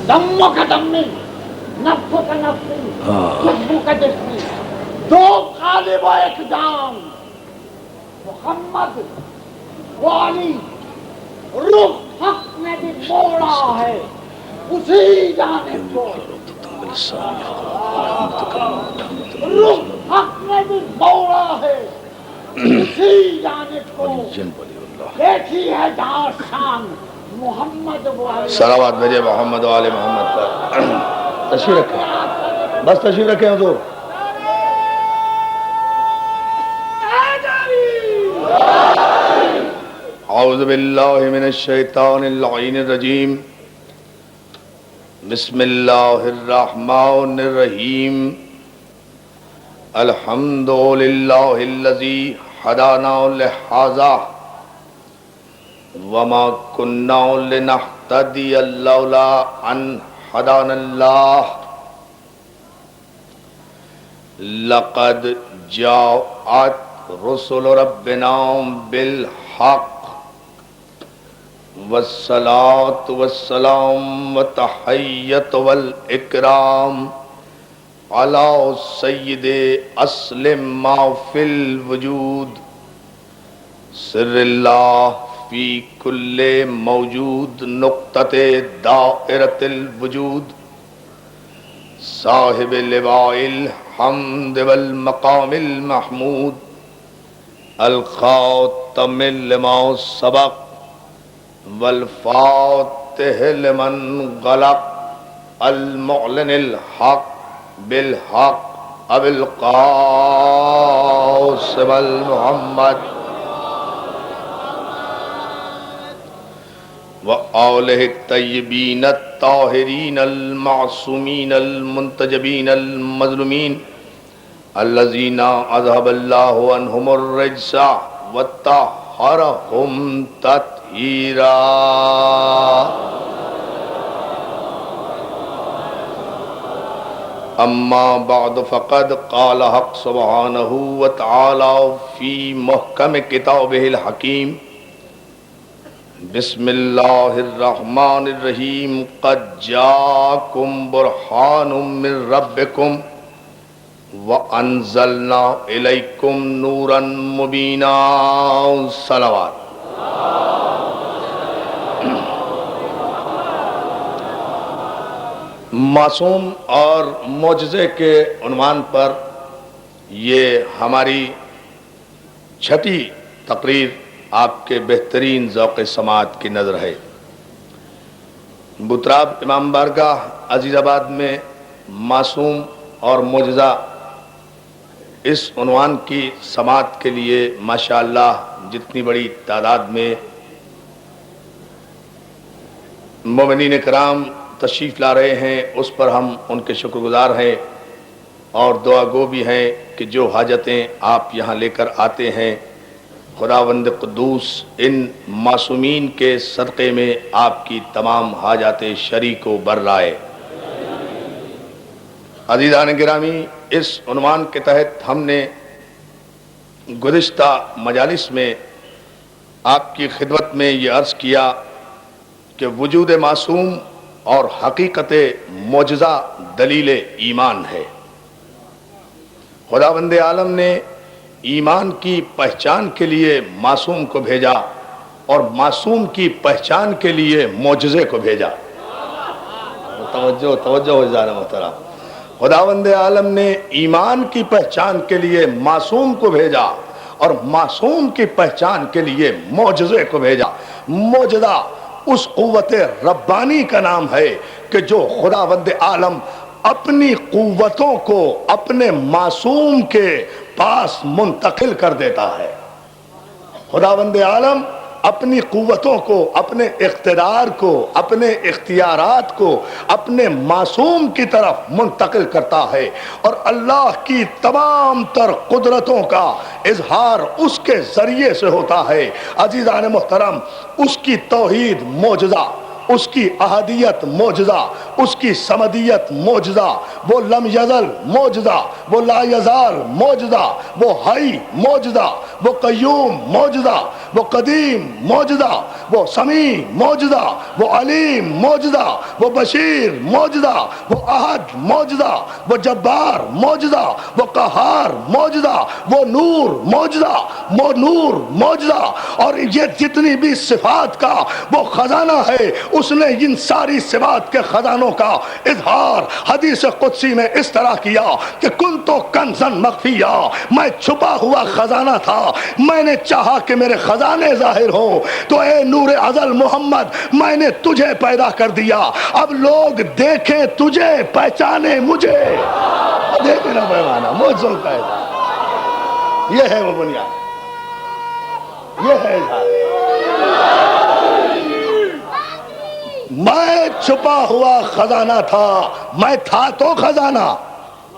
دموں کا دمی، نفس کا نفسی، جسم کا جسمی، دو غالب و ایک جان، محمد و علی، رخ حق نے بھی موڑا ہے اسی جانب کو، رخ حق نے بھی موڑا ہے اسی جانب کو، دیکھی ہے جہاں شان محمد و علی۔ صلوات بھیجے محمد و آل محمد پر۔ تشریف رکھیں، بس تشریف رکھیں حضور۔ اعوذ باللہ من الشیطان اللعین الرجیم، بسم اللہ الرحمن الرحیم، الحمد للہ الذی ہدانا لہذا وما كنا لنهتدي لولا ان هدانا الله لقد جاءت رسل ربنا بالحق والصلاة والسلام والتحية والإكرام على سيد أصل ما في الوجود سر اللہ فی کل موجود نقطۃ دائرۃ الوجود صاحب لواء الحمد والمقام المحمود الخاتم لما سبق والفاتح لمن غلق المعلن الحق بالحق ابو القاسم المحمد وآلہ الطیبین الطاہرین المعصومین المنتجبین المظلومین الذین اذهب اللہ عنہم الرجس وطہرہم تطہیرا۔ اما بعد فقد قال حق سبحانہ وتعالی فی محکم کتابہ الحکیم، بسم اللہ الرحمن الرحیم، قد جاءکم برہان من ربکم وانزلنا الیکم نورا مبینا۔ صلوات۔ معصوم اور معجزے کے عنوان پر یہ ہماری چھٹی تقریر آپ کے بہترین ذوق سماعت کی نظر ہے۔ بتراب امام بارگاہ عزیز آباد میں معصوم اور معجزہ اس عنوان کی سماعت کے لیے ماشاءاللہ جتنی بڑی تعداد میں مومنین کرام تشریف لا رہے ہیں اس پر ہم ان کے شکر گزار ہیں اور دعا گو بھی ہیں کہ جو حاجتیں آپ یہاں لے کر آتے ہیں خداوند قدوس ان معصومین کے صدقے میں آپ کی تمام حاجات شرعی کو بر لائے۔ عزیزان گرامی، اس عنوان کے تحت ہم نے گزشتہ مجالس میں آپ کی خدمت میں یہ عرض کیا کہ وجود معصوم اور حقیقت معجزہ دلیل ایمان ہے۔ خداوند عالم نے ایمان کی پہچان کے لیے معصوم کو بھیجا اور معصوم کی پہچان کے لیے معجزے کو بھیجا۔ توجہ ہو جانا محترم، خداوند عالم نے ایمان کی پہچان کے لیے معصوم کو بھیجا اور معصوم کی پہچان کے لیے معجزے کو بھیجا۔ معجزہ اس قوت ربانی کا نام ہے کہ جو خداوند عالم اپنی قوتوں کو اپنے معصوم کے پاس منتقل کر دیتا ہے۔ خداوند عالم اپنی قوتوں کو، اپنے اقتدار کو، اپنے اختیارات کو اپنے معصوم کی طرف منتقل کرتا ہے اور اللہ کی تمام تر قدرتوں کا اظہار اس کے ذریعے سے ہوتا ہے۔ عزیزان محترم، اس کی توحید معجزہ، اس کی احدیت معجزہ، اس کی صمدیت معجزہ، وہ لم یزل معجزہ، وہ لا یزال معجزہ، وہ حی معجزہ، وہ قیوم موجودہ، وہ قدیم موجودہ، وہ سمیع موجودہ، وہ علیم موجودہ، وہ بشیر موجودہ، وہ احد موجودہ، وہ جبار موجودہ، وہ قہار موجودہ، وہ نور موجودہ، وہ نور موجودہ، اور یہ جتنی بھی صفات کا وہ خزانہ ہے، اس نے ان ساری صفات کے خزانوں کا اظہار حدیث قدسی میں اس طرح کیا کہ کنت کنزا مخفیا، میں چھپا ہوا خزانہ تھا، میں نے چاہا کہ میرے خزانے ظاہر ہوں، تو اے نور ازل محمد میں نے تجھے پیدا کر دیا، اب لوگ دیکھیں تجھے پہچانے مجھے۔ دیکھیں نا پیمانہ معجزوں کا ہے، یہ ہے وہ بنیاد، یہ ہے اظہار۔ میں چھپا ہوا خزانہ تھا، میں تھا تو خزانہ،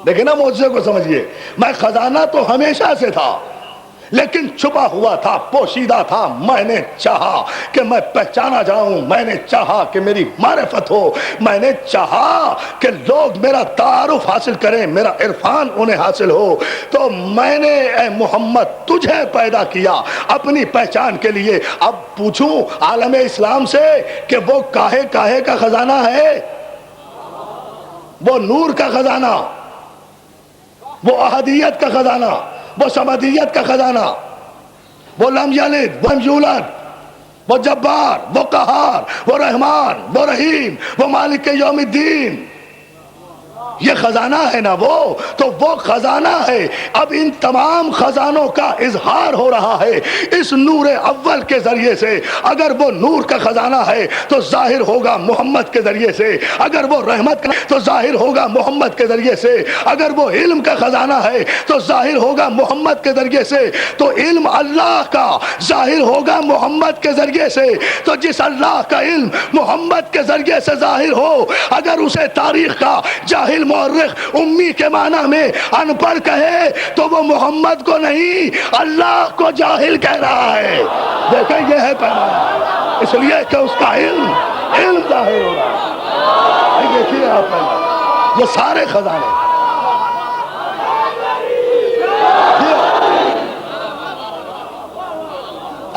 دیکھیں نا معجزے کو سمجھیے، میں خزانہ تو ہمیشہ سے تھا لیکن چھپا ہوا تھا، پوشیدہ تھا، میں نے چاہا کہ میں پہچانا جاؤں، میں نے چاہا کہ میری معرفت ہو، میں نے چاہا کہ لوگ میرا تعارف حاصل کریں، میرا عرفان انہیں حاصل ہو، تو میں نے اے محمد تجھے پیدا کیا اپنی پہچان کے لیے۔ اب پوچھوں عالم اسلام سے کہ وہ کاہے کاہے کا خزانہ ہے؟ وہ نور کا خزانہ، وہ احدیت کا خزانہ، وہ سمدیت کا خزانہ، وہ لم یلد ولم یولد، وہ جبار، وہ قہار، وہ رحمان، وہ رحیم، وہ مالک یوم الدین، یہ خزانہ ہے نا وہ، تو وہ خزانہ ہے۔ اب ان تمام خزانوں کا اظہار ہو رہا ہے اس نور اول کے ذریعے سے۔ اگر وہ نور کا خزانہ ہے تو ظاہر ہوگا محمد کے ذریعے سے، اگر وہ رحمت کا تو ظاہر ہوگا محمد کے ذریعے سے، اگر وہ علم کا خزانہ ہے تو ظاہر ہوگا محمد کے ذریعے سے، تو علم اللہ کا ظاہر ہوگا محمد کے ذریعے سے۔ تو جس اللہ کا علم محمد کے ذریعے سے ظاہر ہو، اگر اسے تاریخ کا جاہل مورخ امی کے معنی میں ان پڑھ کہے تو وہ محمد کو نہیں اللہ کو جاہل کہہ رہا ہے۔ دیکھیں یہ ہے پیغام، اس لیے کہ اس کا علم ظاہر ہو رہا ہے۔ دیکھیے آپ پیغام، یہ سارے خزانے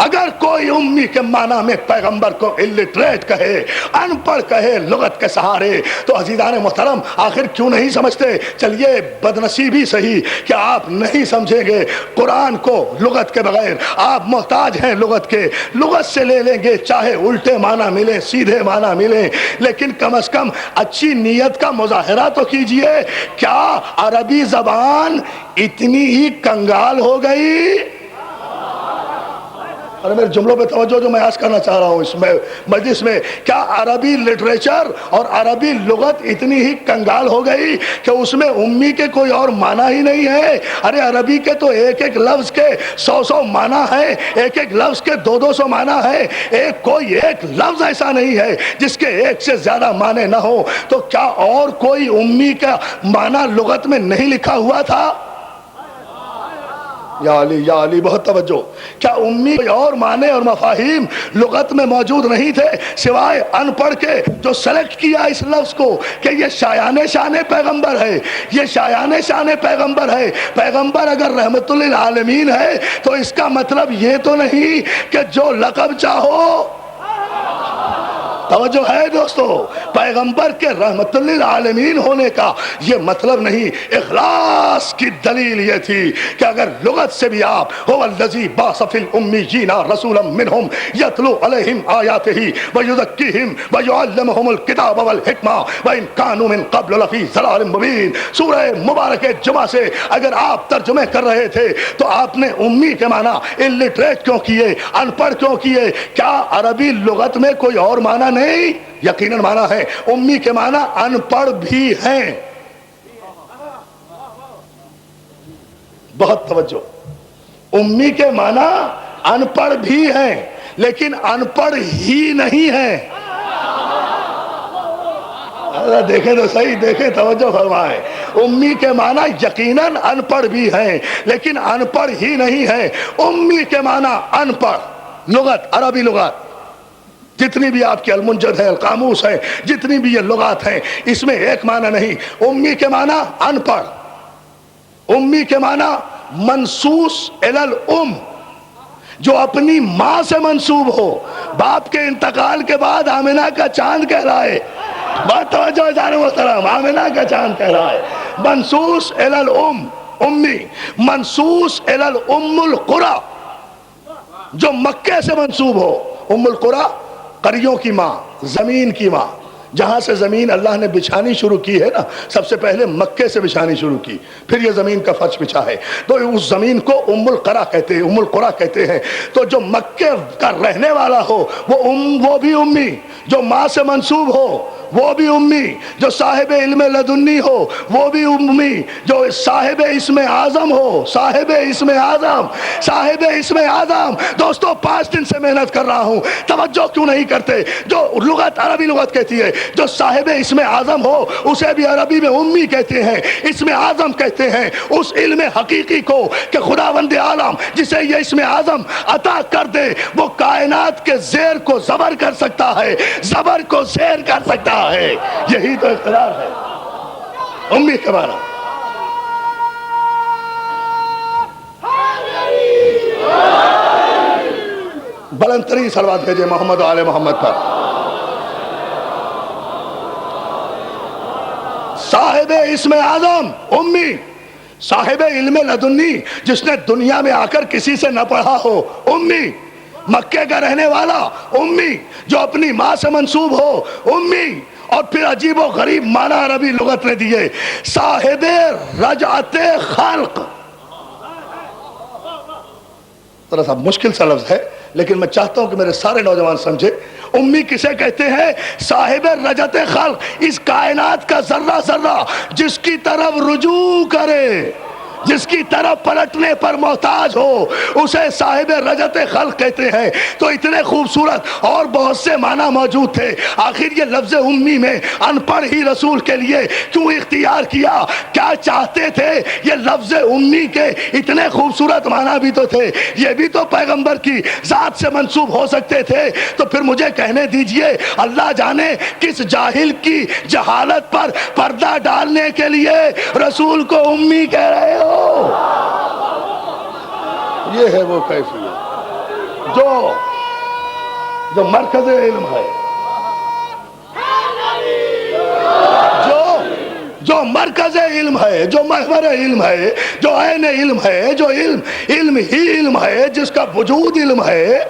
اگر کوئی امی کے معنی میں پیغمبر کو الٹریٹ کہے، ان پڑھ کہے لغت کے سہارے، تو عزیزان محترم آخر کیوں نہیں سمجھتے؟ چلیے بدنصیبی صحیح کہ آپ نہیں سمجھیں گے قرآن کو لغت کے بغیر، آپ محتاج ہیں لغت کے، لغت سے لے لیں گے چاہے الٹے معنی ملیں سیدھے معنی ملیں، لیکن کم از کم اچھی نیت کا مظاہرہ تو کیجئے۔ کیا عربی زبان اتنی ہی کنگال ہو گئی؟ اور میرے جملوں پہ توجہ جو میں عرض کرنا چاہ رہا ہوں اس میں مجلس میں، کیا عربی لٹریچر اور عربی لغت اتنی ہی کنگال ہو گئی کہ اس میں امی کے کوئی اور معنی ہی نہیں ہے؟ ارے عربی کے تو ایک ایک لفظ کے 100 معنی ہیں، ایک ایک لفظ کے 200 معنی ہیں، کوئی ایک لفظ ایسا نہیں ہے جس کے ایک سے زیادہ معنی نہ ہو۔ تو کیا اور کوئی امی کا معنی لغت میں نہیں لکھا ہوا تھا؟ یا علی بہت توجہ، کیا امی اور معنی اور مفاہیم لغت میں موجود نہیں تھے سوائے ان پڑھ کے جو سلیکٹ کیا اس لفظ کو کہ یہ شایان شان پیغمبر ہے، یہ شایان شان پیغمبر ہے؟ پیغمبر اگر رحمت للعالمین ہے تو اس کا مطلب یہ تو نہیں کہ جو لقب چاہو، توجہ ہے دوستو، پیغمبر کے رحمت للعالمین ہونے کا یہ مطلب نہیں۔ اخلاص کی دلیل یہ تھی کہ اگر لغت سے بھی آپ هو الذی بعث فی الامیین رسولا منہم یتلو علیہم آیاتہ ویزکیہم ویعلمہم الکتاب والحکمہ وان کانوا من قبل لفی ضلال مبین، سورہ مبارک جمعہ سے اگر آپ ترجمے کر رہے تھے تو آپ نے امی کے معنی الٹریٹ کیوں کیے، ان پڑھ کیوں کیے؟ کیا عربی لغت میں کوئی اور معنی نہیں؟ یقیناً معنی ہے، امی کے معنی ان پڑھ بھی ہیں۔ بہت توجہ، امی کے معنی ان پڑھ بھی ہیں لیکن ان پڑھ ہی نہیں ہیں۔ دیکھیں تو صحیح، دیکھیں توجہ فرمائیں، امی کے معنی یقیناً ان پڑھ بھی ہیں لیکن ان پڑھ ہی نہیں ہیں۔ امی کے معنی ان پڑھ، لغت عربی لغت جتنی بھی آپ کی المنجد ہے، القاموس ہے، جتنی بھی یہ لغات ہیں، اس میں ایک معنی نہیں۔ امی کے معنی ان پڑھ، امی کے معنی منسوس الی الام، جو اپنی ماں سے منسوب ہو، باپ کے انتقال کے بعد آمنہ کا چاند کہلائے، بات توجہ جان محترم، آمنہ کا چاند کہلائے، منسوس الی الام، امی، منسوس الی الام القری، جو مکے سے منسوب ہو۔ ام القری قریوں کی ماں، زمین کی ماں، جہاں سے زمین اللہ نے بچھانی شروع کی ہے نا، سب سے پہلے مکے سے بچھانی شروع کی، پھر یہ زمین کا فرش بچھا ہے، تو اس زمین کو ام القری کہتے ہیں، ام القری کہتے ہیں۔ تو جو مکے کا رہنے والا ہو وہ بھی امی، جو ماں سے منسوب ہو وہ بھی امی، جو صاحب علم لدنی ہو وہ بھی امی، جو صاحب اسم اعظم ہو، صاحب اسم اعظم، صاحب اسم اعظم۔ دوستو 5 دن سے محنت کر رہا ہوں، توجہ کیوں نہیں کرتے؟ جو لغت عربی لغت کہتی ہے جو صاحب اسم اعظم ہو اسے بھی عربی میں امی کہتے ہیں، اسم اعظم کہتے ہیں اس علم حقیقی کو کہ خداوند عالم جسے یہ اسم اعظم عطا کر دے وہ کائنات کے زیر کو زبر کر سکتا ہے، زبر کو زیر کر سکتا ہے۔ یہی تو اختیار ہے امی کے معنی۔ بلند ترین صلوات بھیجے محمد و آل محمد پر۔ صاحب اسم اعظم امی، صاحب علم لدنی جس نے دنیا میں آ کر کسی سے نہ پڑھا ہو امی، مکے کا رہنے والا امی، جو اپنی ماں سے منسوب ہو امی، اور پھر عجیب و غریب معنی عربی لغت نے دیے صاحب رجعت خلق۔ ذرا سا مشکل سا لفظ ہے لیکن میں چاہتا ہوں کہ میرے سارے نوجوان سمجھے۔ امی کسے کہتے ہیں؟ صاحب رجعت خلق، اس کائنات کا ذرہ ذرہ جس کی طرف رجوع کرے، جس کی طرف پلٹنے پر محتاج ہو اسے صاحب رجعت خلق کہتے ہیں۔ تو اتنے خوبصورت اور بہت سے معنی موجود تھے، آخر یہ لفظ امی میں ان پڑھ ہی رسول کے لیے کیوں اختیار کیا؟ کیا چاہتے تھے؟ یہ لفظ امی کے اتنے خوبصورت معنی بھی تو تھے، یہ بھی تو پیغمبر کی ذات سے منسوب ہو سکتے تھے۔ تو پھر مجھے کہنے دیجئے اللہ جانے کس جاہل کی جہالت پر پردہ ڈالنے کے لیے رسول کو امی کہہ رہے ہو۔ یہ ہے وہ کیفیت جو مرکز علم ہے، جو مرکز علم ہے، جو محور علم ہے، جو عین علم ہے، جو علم ہی علم ہے، جس کا وجود علم ہے،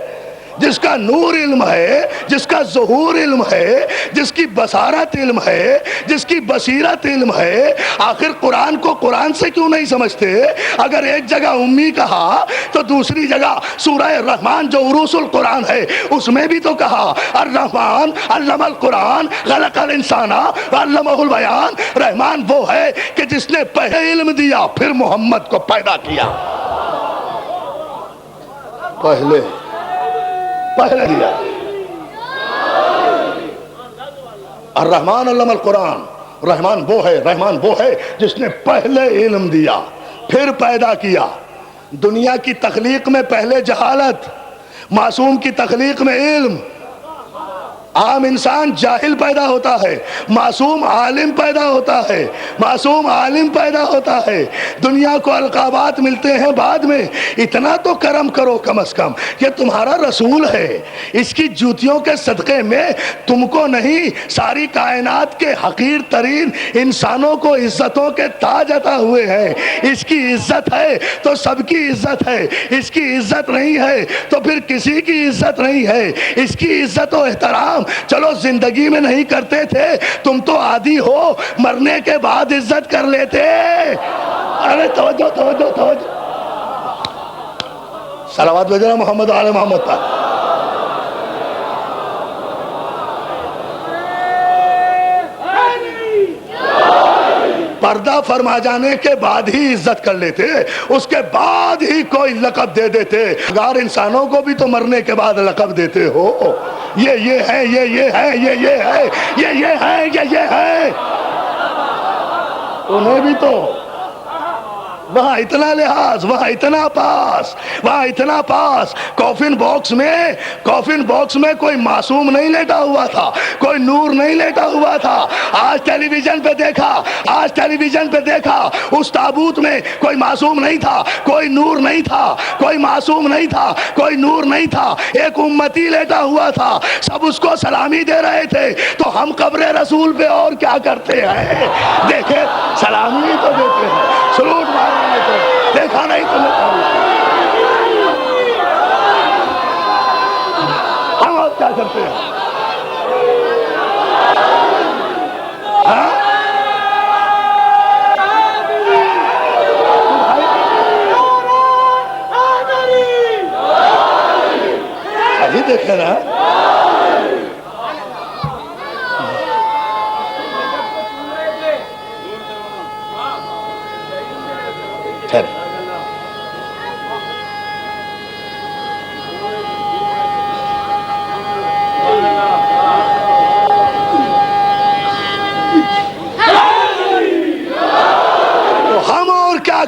جس کا نور علم ہے، جس کا ظہور علم ہے، جس کی بصارت علم ہے، جس کی بصیرت علم ہے۔ آخر قرآن کو قرآن سے کیوں نہیں سمجھتے؟ اگر ایک جگہ امی کہا تو دوسری جگہ سورہ الرحمن جو عروس القرآن ہے اس میں بھی تو کہا الرحمن علم القرآن خلق الانسان علمہ البیان۔ رحمان وہ ہے کہ جس نے پہلے علم دیا پھر محمد کو پیدا کیا، پہلے دیا۔ الرحمن علم القرآن، رحمان وہ ہے جس نے پہلے علم دیا پھر پیدا کیا۔ دنیا کی تخلیق میں پہلے جہالت، معصوم کی تخلیق میں علم۔ عام انسان جاہل پیدا ہوتا ہے، معصوم عالم پیدا ہوتا ہے، معصوم عالم پیدا ہوتا ہے۔ دنیا کو القابات ملتے ہیں بعد میں۔ اتنا تو کرم کرو کم از کم، یہ تمہارا رسول ہے، اس کی جوتیوں کے صدقے میں تم کو نہیں ساری کائنات کے حقیر ترین انسانوں کو عزتوں کے تاج عطا ہوئے ہیں۔ اس کی عزت ہے تو سب کی عزت ہے، اس کی عزت نہیں ہے تو پھر کسی کی عزت نہیں ہے۔ اس کی عزت و احترام چلو زندگی میں نہیں کرتے تھے، تم تو عادی ہو مرنے کے بعد عزت کر لیتے۔ ارے توجہ توجہ توجہ، صلوات بھیجنا محمد و آل محمد پر۔ پردہ فرما جانے کے بعد ہی عزت کر لیتے، اس کے بعد ہی کوئی لقب دے دیتے۔ اگر انسانوں کو بھی تو مرنے کے بعد لقب دیتے ہو، یہ ہے، یہ ہے، یہ ہے، یہ ہے، یہ ہے، انہیں بھی تو وہاں اتنا لحاظ، وہاں اتنا پاس، وہاں اتنا پاس۔ کافن باکس میں کوئی معصوم نہیں لیٹا ہوا تھا، کوئی نور نہیں لیٹا ہوا تھا۔ آج ٹیلی ویژن پہ دیکھا اس تابوت میں کوئی معصوم نہیں تھا، کوئی نور نہیں تھا، کوئی معصوم نہیں تھا، کوئی نور نہیں تھا، ایک امتی لیٹا ہوا تھا، سب اس کو سلامی دے رہے تھے۔ تو ہم قبر رسول پہ اور کیا کرتے ہیں؟ دیکھے سلامی تو دیتے ہیں، سلوٹ مارنے تو دیکھا نہیں تمہیں، ہم اور کیا کرتے ہیں؟ ابھی دیکھے نا،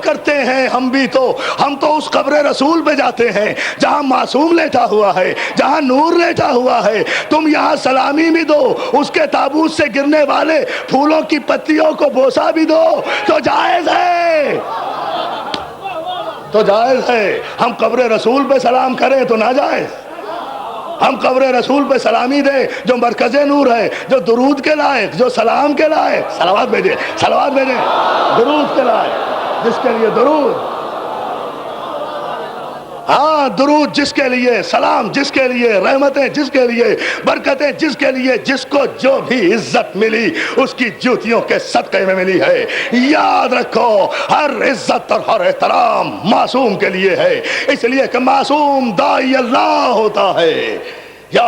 کرتے ہیں ہم تو اس قبر رسول پہ جاتے ہیں جہاں معصوم لیٹا ہوا ہے، جہاں نور لیٹا ہوا ہے۔ تم یہاں سلامی بھی دو، اس کے تابوت سے گرنے والے پھولوں کی پتیوں کو بوسہ بھی دو تو جائز ہے، تو جائز ہے۔ ہم قبر رسول پہ سلام کریں تو ناجائز؟ ہم قبر رسول پہ سلامی دیں جو مرکز نور ہے، جو درود کے لائق، جو سلام کے لائق، صلوات بھیجیں، درود کے لائق، جس کے لیے درود، ہاں درود جس کے لیے، سلام جس کے لیے، رحمتیں جس کے لیے، برکتیں جس کے لیے، جس کو جو بھی عزت ملی اس کی جوتیوں کے صدقے میں ملی ہے۔ یاد رکھو ہر عزت اور ہر احترام معصوم کے لیے ہے، اس لیے کہ معصوم داعی اللہ ہوتا ہے۔ یا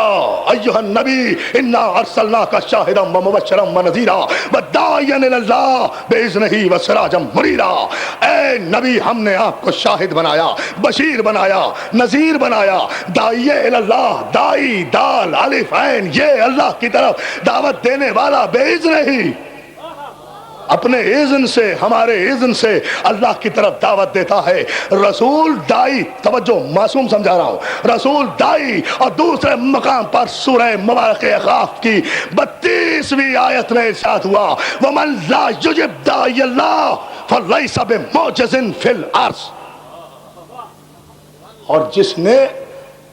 ایھا النبی انا ارسلناک شاہدا ومبشرا ونذیرا وداعیا الی اللہ باذنہ وسراجا منیرا۔ اے نبی، ہم نے آپ کو شاہد بنایا، بشیر بنایا، نذیر بنایا، داعی الی اللہ، داعی دال الف عین، یہ اللہ کی طرف دعوت دینے والا باذنہ، اپنے اذن سے، ہمارے اذن سے اللہ کی طرف دعوت دیتا ہے۔ رسول دائی، توجہ معصوم سمجھا رہا ہوں، رسول دائی۔ اور دوسرے مقام پر سورہ مبارک احقاف کی 32ویں آیت میں ارشاد ہوا وَمَن لَا يُجِبْ دَاعِيَ اللَّهِ فَلَيْسَ بِمُعْجِزٍ فِي الْأَرْضِ۔ اور جس نے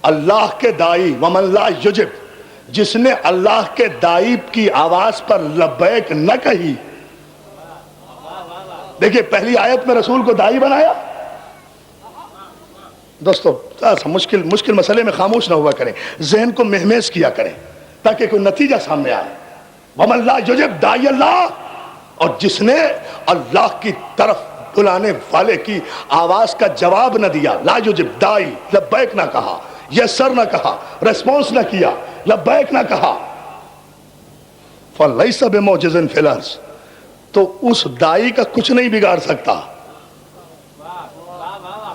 اللہ کے دائی، وَمَن لَا يُجِبْ، جس نے اللہ کے دائی کی آواز پر لبیک نہ کہی۔ دیکھیے پہلی آیت میں رسول کو داعی بنایا۔ دوستو مشکل مسئلے میں خاموش نہ ہوا کریں، ذہن کو مہمیز کیا کریں تاکہ کوئی نتیجہ سامنے آئے۔ وَمَن لَا يُجِبْ دَاعِيَ اللَّهِ، اور جس نے اللہ کی طرف بلانے والے کی آواز کا جواب نہ دیا، لا یجب، داعی لبیک نہ کہا، یسر نہ کہا، ریسپونس نہ کیا، لبیک نہ کہا، فَلَيْسَ بِمُعْجِزٍ فِي الْأَرْضِ، تو اس دائی کا کچھ نہیں بگاڑ سکتا۔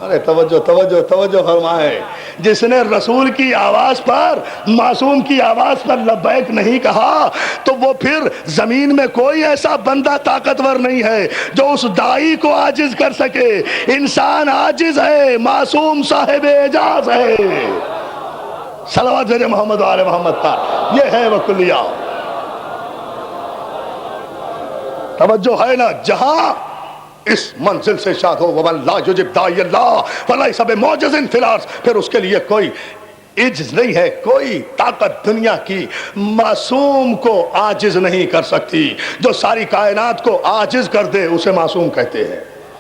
ارے توجہ فرمائے، جس نے رسول کی آواز پر، معصوم کی آواز پر لبیک نہیں کہا، تو وہ پھر زمین میں کوئی ایسا بندہ طاقتور نہیں ہے جو اس دائی کو عاجز کر سکے۔ انسان عاجز ہے، معصوم صاحب اعجاز ہے۔ صلوات بھیجے محمد و آل محمد پر، یہ ہے وہ کلیہ۔ توجہ ہے نا، جہاں اس منزل سے شاد ہو وَمَن لَا يُجِبْ دَاعِيَ اللَّهِ فَلَيْسَ بِمُعْجِزٍ فِي الْأَرْضِ، پھر اس کے لیے کوئی عجز نہیں ہے، کوئی طاقت دنیا کی معصوم کو عاجز نہیں کر سکتی۔ جو ساری کائنات کو عاجز کر دے اسے معصوم کہتے ہیں،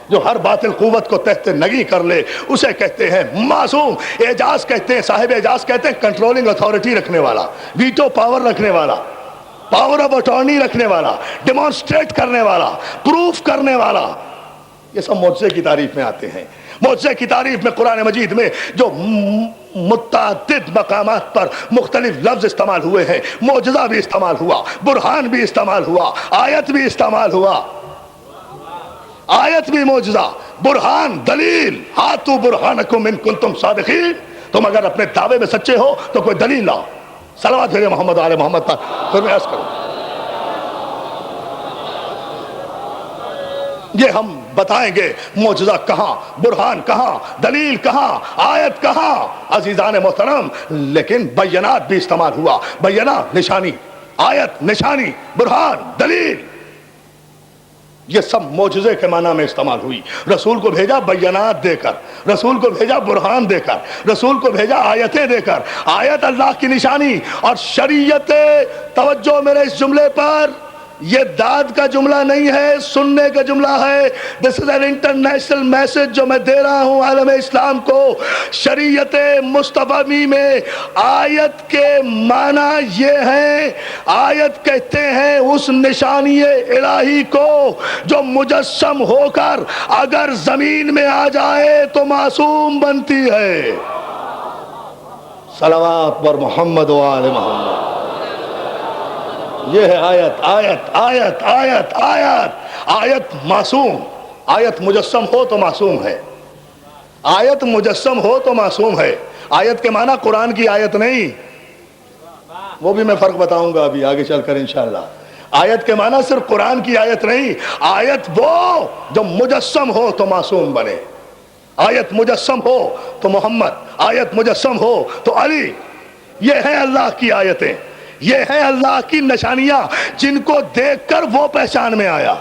جو ہر باطل قوت کو تحت نگی کر لے اسے کہتے ہیں معصوم۔ اعجاز کہتے ہیں، صاحب اعجاز کہتے ہیں کنٹرولنگ اتھارٹی رکھنے والا، ویٹو پاور رکھنے والا، پاور آف اٹارنی رکھنے والا، ڈیمانسٹریٹ کرنے والا، پروف کرنے والا۔ یہ سب معجزے کی تعریف میں آتے ہیں۔ معجزے کی تعریف میں قرآن مجید میں جو متعدد مقامات پر مختلف لفظ استعمال ہوئے ہیں، معجزہ بھی استعمال ہوا، برہان بھی استعمال ہوا، آیت بھی استعمال ہوا۔ آیت بھی معجزہ، برہان دلیل، ہاتھو برہانکم ان کنتم صادقین، تم اگر اپنے دعوے میں سچے ہو تو کوئی دلیل لاؤ۔ صلوات بھیجے محمد و آل محمد پر، پھر میں عرض کروں، یہ ہم بتائیں گے معجزہ کہاں، برہان کہاں، دلیل کہاں، آیت کہاں عزیزان محترم. لیکن بینات بھی استعمال ہوا. بینات نشانی، آیت نشانی، برہان دلیل، یہ سب معجزے کے معنی میں استعمال ہوئی. رسول کو بھیجا بینات دے کر، رسول کو بھیجا برہان دے کر، رسول کو بھیجا آیتیں دے کر. آیت اللہ کی نشانی اور شریعت. توجہ میرے اس جملے پر، یہ داد کا جملہ نہیں ہے، سننے کا جملہ ہے. دس از این انٹرنیشنل میسج جو میں دے رہا ہوں عالم اسلام کو. شریعت مصطفی میں آیت کے معنی یہ ہیں، آیت کہتے ہیں اس نشانی الہی کو جو مجسم ہو کر اگر زمین میں آ جائے تو معصوم بنتی ہے. صلوات پر محمد و آل محمد. یہ ہے آیت، آیت آیت آیت آیت. آیت معصوم، آیت مجسم ہو تو معصوم ہے، آیت مجسم ہو تو معصوم ہے. آیت کے معنی قرآن کی آیت نہیں، وہ بھی میں فرق بتاؤں گا ابھی آگے چل کر انشاءاللہ. آیت کے معنی صرف قرآن کی آیت نہیں، آیت وہ جو مجسم ہو تو معصوم بنے. آیت مجسم ہو تو محمد، آیت مجسم ہو تو علی. یہ ہیں اللہ کی آیتیں، یہ ہیں اللہ کی نشانیاں جن کو دیکھ کر وہ پہچان میں آیا،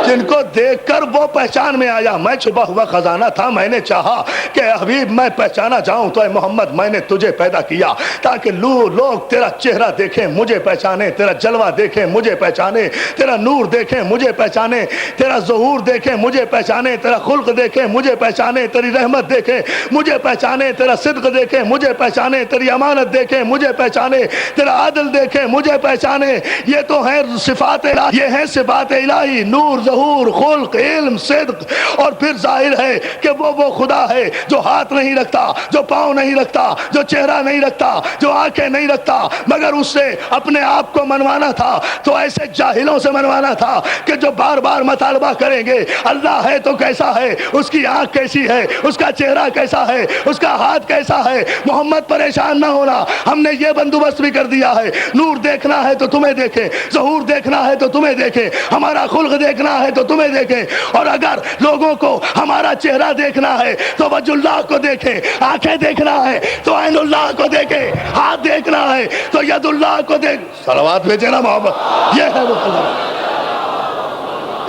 جن کو دیکھ کر وہ پہچان میں آیا. میں چھپا ہوا خزانہ تھا، میں نے چاہا کہ حبیب میں پہچانا جاؤں تو اے محمد میں نے تجھے پیدا کیا تاکہ لوگ تیرا چہرہ دیکھیں مجھے پہچانے، تیرا جلوہ دیکھیں مجھے پہچانے، تیرا نور دیکھیں مجھے پہچانے، تیرا ظہور دیکھیں مجھے پہچانے، تیرا خلق دیکھیں مجھے پہچانے، تیری رحمت دیکھیں مجھے پہچانے، تیرا صدق دیکھیں مجھے پہچانے، تیری امانت دیکھیں مجھے پہچانے، تیرا عدل دیکھیں مجھے پہچانے. یہ تو ہیں صفات الہی، یہ ہیں صفات الہی، نور، ظہور، خلق، علم، صدق. اور پھر ظاہر ہے کہ وہ خدا ہے جو ہاتھ نہیں رکھتا، جو پاؤں نہیں رکھتا، جو چہرہ نہیں رکھتا، جو آنکھیں نہیں رکھتا، مگر اس سے اپنے آپ کو منوانا تھا تو ایسے جاہلوں سے منوانا تھا کہ جو بار بار مطالبہ کریں گے اللہ ہے تو کیسا ہے، اس کی آنکھ کیسی ہے، اس کا چہرہ کیسا ہے، اس کا ہاتھ کیسا ہے. محمد پریشان نہ ہونا، ہم نے یہ بندوبست بھی کر دیا ہے. نور دیکھنا ہے تو تمہیں دیکھے، ظہور دیکھنا ہے تو تمہیں دیکھے، ہمارا خلق دیکھنا ہے تو تمہیں دیکھے. اور اگر لوگوں کو ہمارا چہرہ دیکھنا ہے تو وجہ اللہ کو دیکھے، آنکھیں دیکھنا ہے تو عین اللہ کو دیکھے، ہاتھ دیکھنا ہے تو ید اللہ کو دیکھ. صلوات بھیجے نا محمد. یہ ہے وہ اللہ،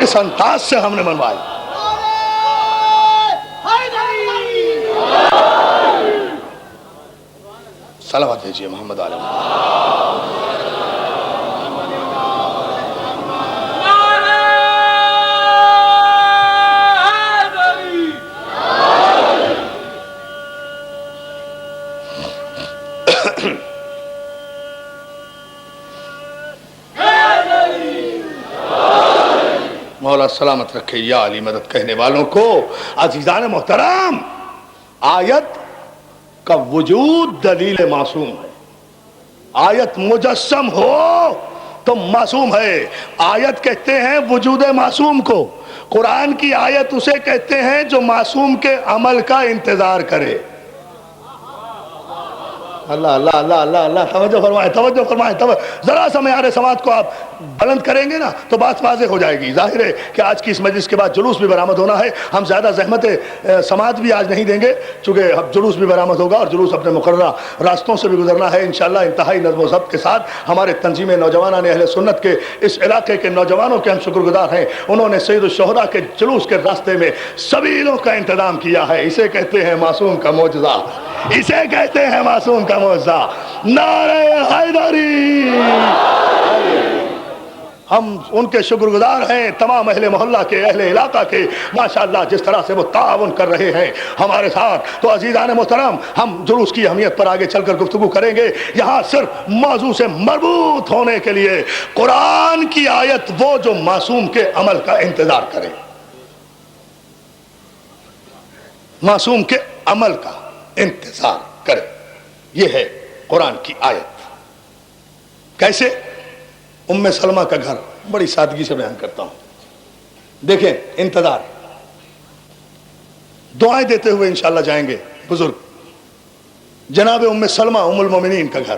اس انداز سے ہم نے منوائی. صلوات بھیجیے محمد علیہ وسلم. مولا سلامت رکھے یا علی مدد کہنے والوں کو. عزیزان محترم، آیت کا وجود دلیل معصوم ہے. آیت مجسم ہو تو معصوم ہے. آیت کہتے ہیں وجود معصوم کو. قرآن کی آیت اسے کہتے ہیں جو معصوم کے عمل کا انتظار کرے. اللہ اللہ اللہ اللہ اللہ. توجہ فرمائیں، توجہ فرمائیں. ذرا سا معیار سماعت کو آپ بلند کریں گے نا تو بات واضح ہو جائے گی. ظاہر ہے کہ آج کی اس مجلس کے بعد جلوس بھی برآمد ہونا ہے. ہم زیادہ زحمت سماعت بھی آج نہیں دیں گے چونکہ اب جلوس بھی برآمد ہوگا اور جلوس اپنے مقررہ راستوں سے بھی گزرنا ہے انشاءاللہ. انتہائی نظم و ضبط کے ساتھ ہمارے تنظیم نوجوانان اہل سنت کے اس علاقے کے نوجوانوں کے ہم شکر گزار ہیں. انہوں نے سید الشہداء کے جلوس کے راستے میں سبیلوں کا انتظام کیا ہے. اسے کہتے ہیں معصوم کا معجزہ، اسے کہتے ہیں معصوم کا معجزہ. نعرہ حیدری. ہم ان کے شکر گزار ہیں، تمام اہل محلہ کے، اہل علاقہ کے. ماشاءاللہ جس طرح سے وہ تعاون کر رہے ہیں ہمارے ساتھ. تو عزیزان محترم، ہم جلوس کی اہمیت پر آگے چل کر گفتگو کریں گے. یہاں صرف موضوع سے مربوط ہونے کے لیے قرآن کی آیت وہ جو معصوم کے عمل کا انتظار کرے، معصوم کے عمل کا انتظار کرے، یہ ہے قرآن کی آیت. کیسے؟ ام سلمہ کا گھر، بڑی سادگی سے بیان کرتا ہوں. دیکھیں انتظار، دعائیں دیتے ہوئے انشاءاللہ جائیں گے بزرگ. جناب ام سلمہ ام المومنین کا گھر،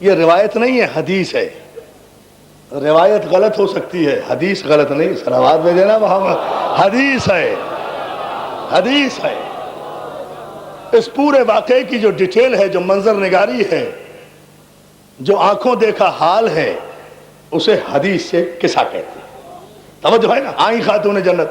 یہ روایت نہیں ہے، حدیث ہے. روایت غلط ہو سکتی ہے، حدیث غلط نہیں. سلوات بھیجے نا محمد. حدیث ہے، حدیث ہے. اس پورے واقعے کی جو ڈیٹیل ہے، جو منظر نگاری ہے، جو آنکھوں دیکھا حال ہے، اسے حدیث سے قصہ کہتے ہیں. توجہ ہے نا. آئیں خاتون جنت،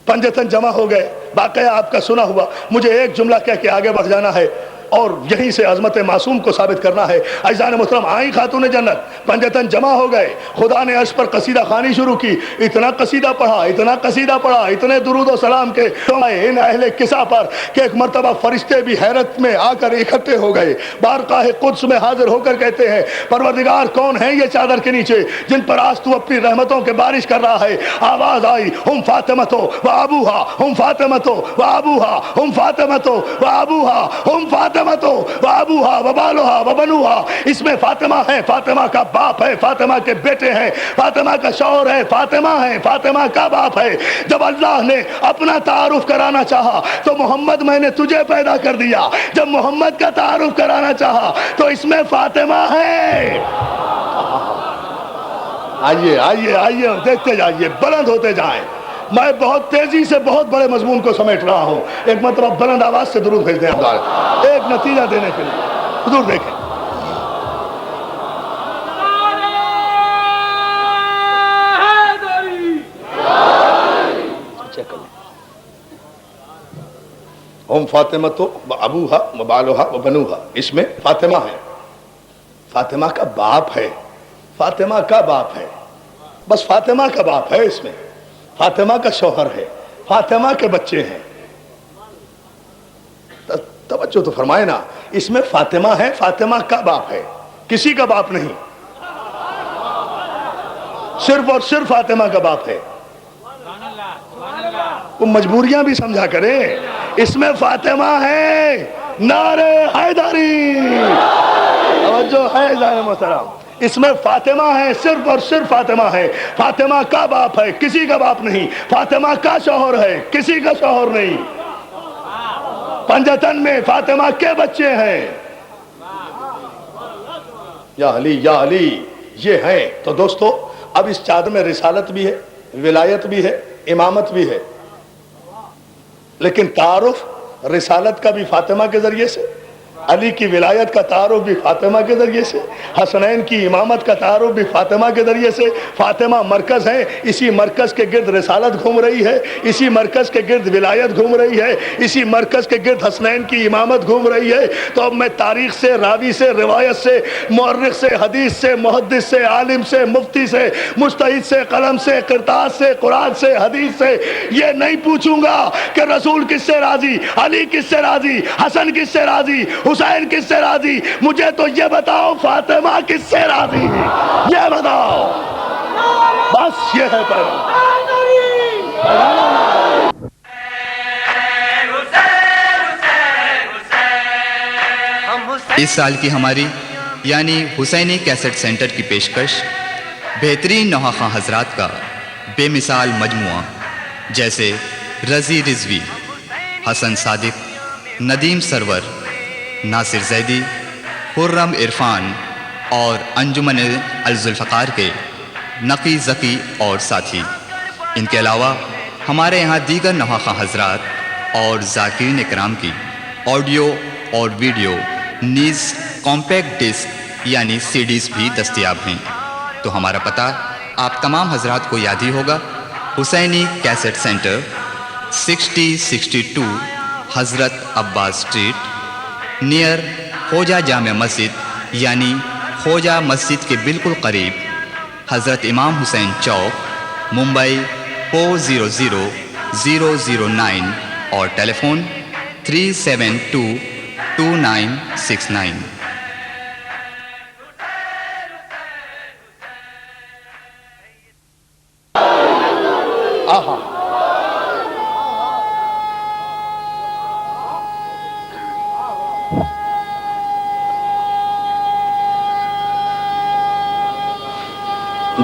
پنجتن جمع ہو گئے. واقعہ آپ کا سنا ہوا. مجھے ایک جملہ کہہ کے آگے بڑھ جانا ہے اور یہیں سے عظمت معصوم کو ثابت کرنا ہے. عزیزان محترم، آئیں خاتون جنت، پنجتن جمع ہو گئے. خدا نے اس پر قصیدہ خوانی شروع کی. اتنا قصیدہ پڑھا، اتنا قصیدہ پڑھا، اتنے درود و سلام کے ان اہل قصہ پر کہ ایک مرتبہ فرشتے بھی حیرت میں آ کر اکٹھے ہو گئے. بارگاہ قدس میں حاضر ہو کر کہتے ہیں، پروردگار کون ہے یہ چادر کے نیچے جن پر آج تو اپنی رحمتوں کے بارش کر رہا ہے؟ آواز آئی، ہم فاطمہ و ابوہا، ہم فاطمہ و ابوہا، ہم فاطمہ و ابوہا، ہم فاطمہ و ابوہا و بالوہا و بنوہا. اس میں فاطمہ ہے، فاطمہ کا باپ ہے، فاطمہ کے بیٹے ہیں، فاطمہ کا شوہر ہے، فاطمہ ہے، فاطمہ کا باپ ہے. جب اللہ نے اپنا تعارف کرانا چاہا تو محمد میں نے تجھے پیدا کر دیا. جب محمد کا تعارف کرانا چاہا تو اس میں فاطمہ ہے. آئیے آئیے آئیے، دیکھتے جائیے، بلند ہوتے جائیں. میں بہت تیزی سے بہت بڑے مضمون کو سمیٹ رہا ہوں. ایک مرتبہ بلند آواز سے درود بھیج دیں آپ، ایک نتیجہ دینے کے لیے. حضور دیکھیں، ہم فاطمہ تو ابوہا و بالوہا و بنوہا. اس میں فاطمہ ہے، فاطمہ کا باپ ہے، فاطمہ کا باپ ہے، بس فاطمہ کا باپ ہے. اس میں فاطمہ کا شوہر ہے، فاطمہ کے بچے ہیں. توجہ تو فرمائے نا. اس میں فاطمہ ہے، فاطمہ کا باپ ہے، کسی کا باپ نہیں، صرف اور صرف فاطمہ کا باپ ہے. وہ مجبوریاں بھی سمجھا کرے. اس میں فاطمہ ہے. نعرہ حیدری. توجہ ہے عزیزان محترم، اس میں فاطمہ ہے، صرف اور صرف فاطمہ ہے. فاطمہ کا باپ ہے، کسی کا باپ نہیں. فاطمہ کا شوہر ہے، کسی کا شوہر نہیں. پنجتن میں فاطمہ کے بچے ہیں. یا علی یا علی، یہ ہیں. تو دوستو، اب اس چادر میں رسالت بھی ہے، ولایت بھی ہے، امامت بھی ہے، لیکن تعارف رسالت کا بھی فاطمہ کے ذریعے سے، علی کی ولایت کا تعارف بھی فاطمہ کے ذریعے سے، حسنین کی امامت کا تعارف بھی فاطمہ کے ذریعے سے. فاطمہ مرکز ہے، اسی مرکز کے گرد رسالت گھوم رہی ہے، اسی مرکز کے گرد ولایت گھوم رہی ہے، اسی مرکز کے گرد حسنین کی امامت گھوم رہی ہے. تو اب میں تاریخ سے، راوی سے، روایت سے، مورخ سے، حدیث سے، محدث سے، عالم سے، مفتی سے، مجتہد سے، قلم سے، قرطاس سے، قرآن سے، حدیث سے یہ نہیں پوچھوں گا کہ رسول کس سے راضی، علی کس سے راضی، حسن کس سے راضی، حسین کس سے راضی. مجھے تو یہ بتاؤ فاطمہ کس سے راضی، یہ بتاؤ. بس یہ ہے پیغام. اس سال کی ہماری یعنی حسینی کیسٹ سینٹر کی پیشکش بہترین نوحہ حضرات کا بے مثال مجموعہ، جیسے رضی رضوی، حسن صادق، ندیم سرور، ناصر زیدی، خرم عرفان اور انجمن الذوالفقار کے نقی ذکی اور ساتھی. ان کے علاوہ ہمارے یہاں دیگر نوحہ حضرات اور ذاکرین اکرام کی آڈیو اور ویڈیو نیز کمپیکٹ ڈسک یعنی CDs بھی دستیاب ہیں. تو ہمارا پتہ آپ تمام حضرات کو یاد ہی ہوگا. حسینی کیسٹ سینٹر، 6062 حضرت عباس اسٹریٹ، نیئر خوجہ جامع مسجد یعنی خوجہ مسجد کے بالکل قریب، حضرت امام حسین چوک، ممبئی 400009 اور ٹیلی فون 3722969.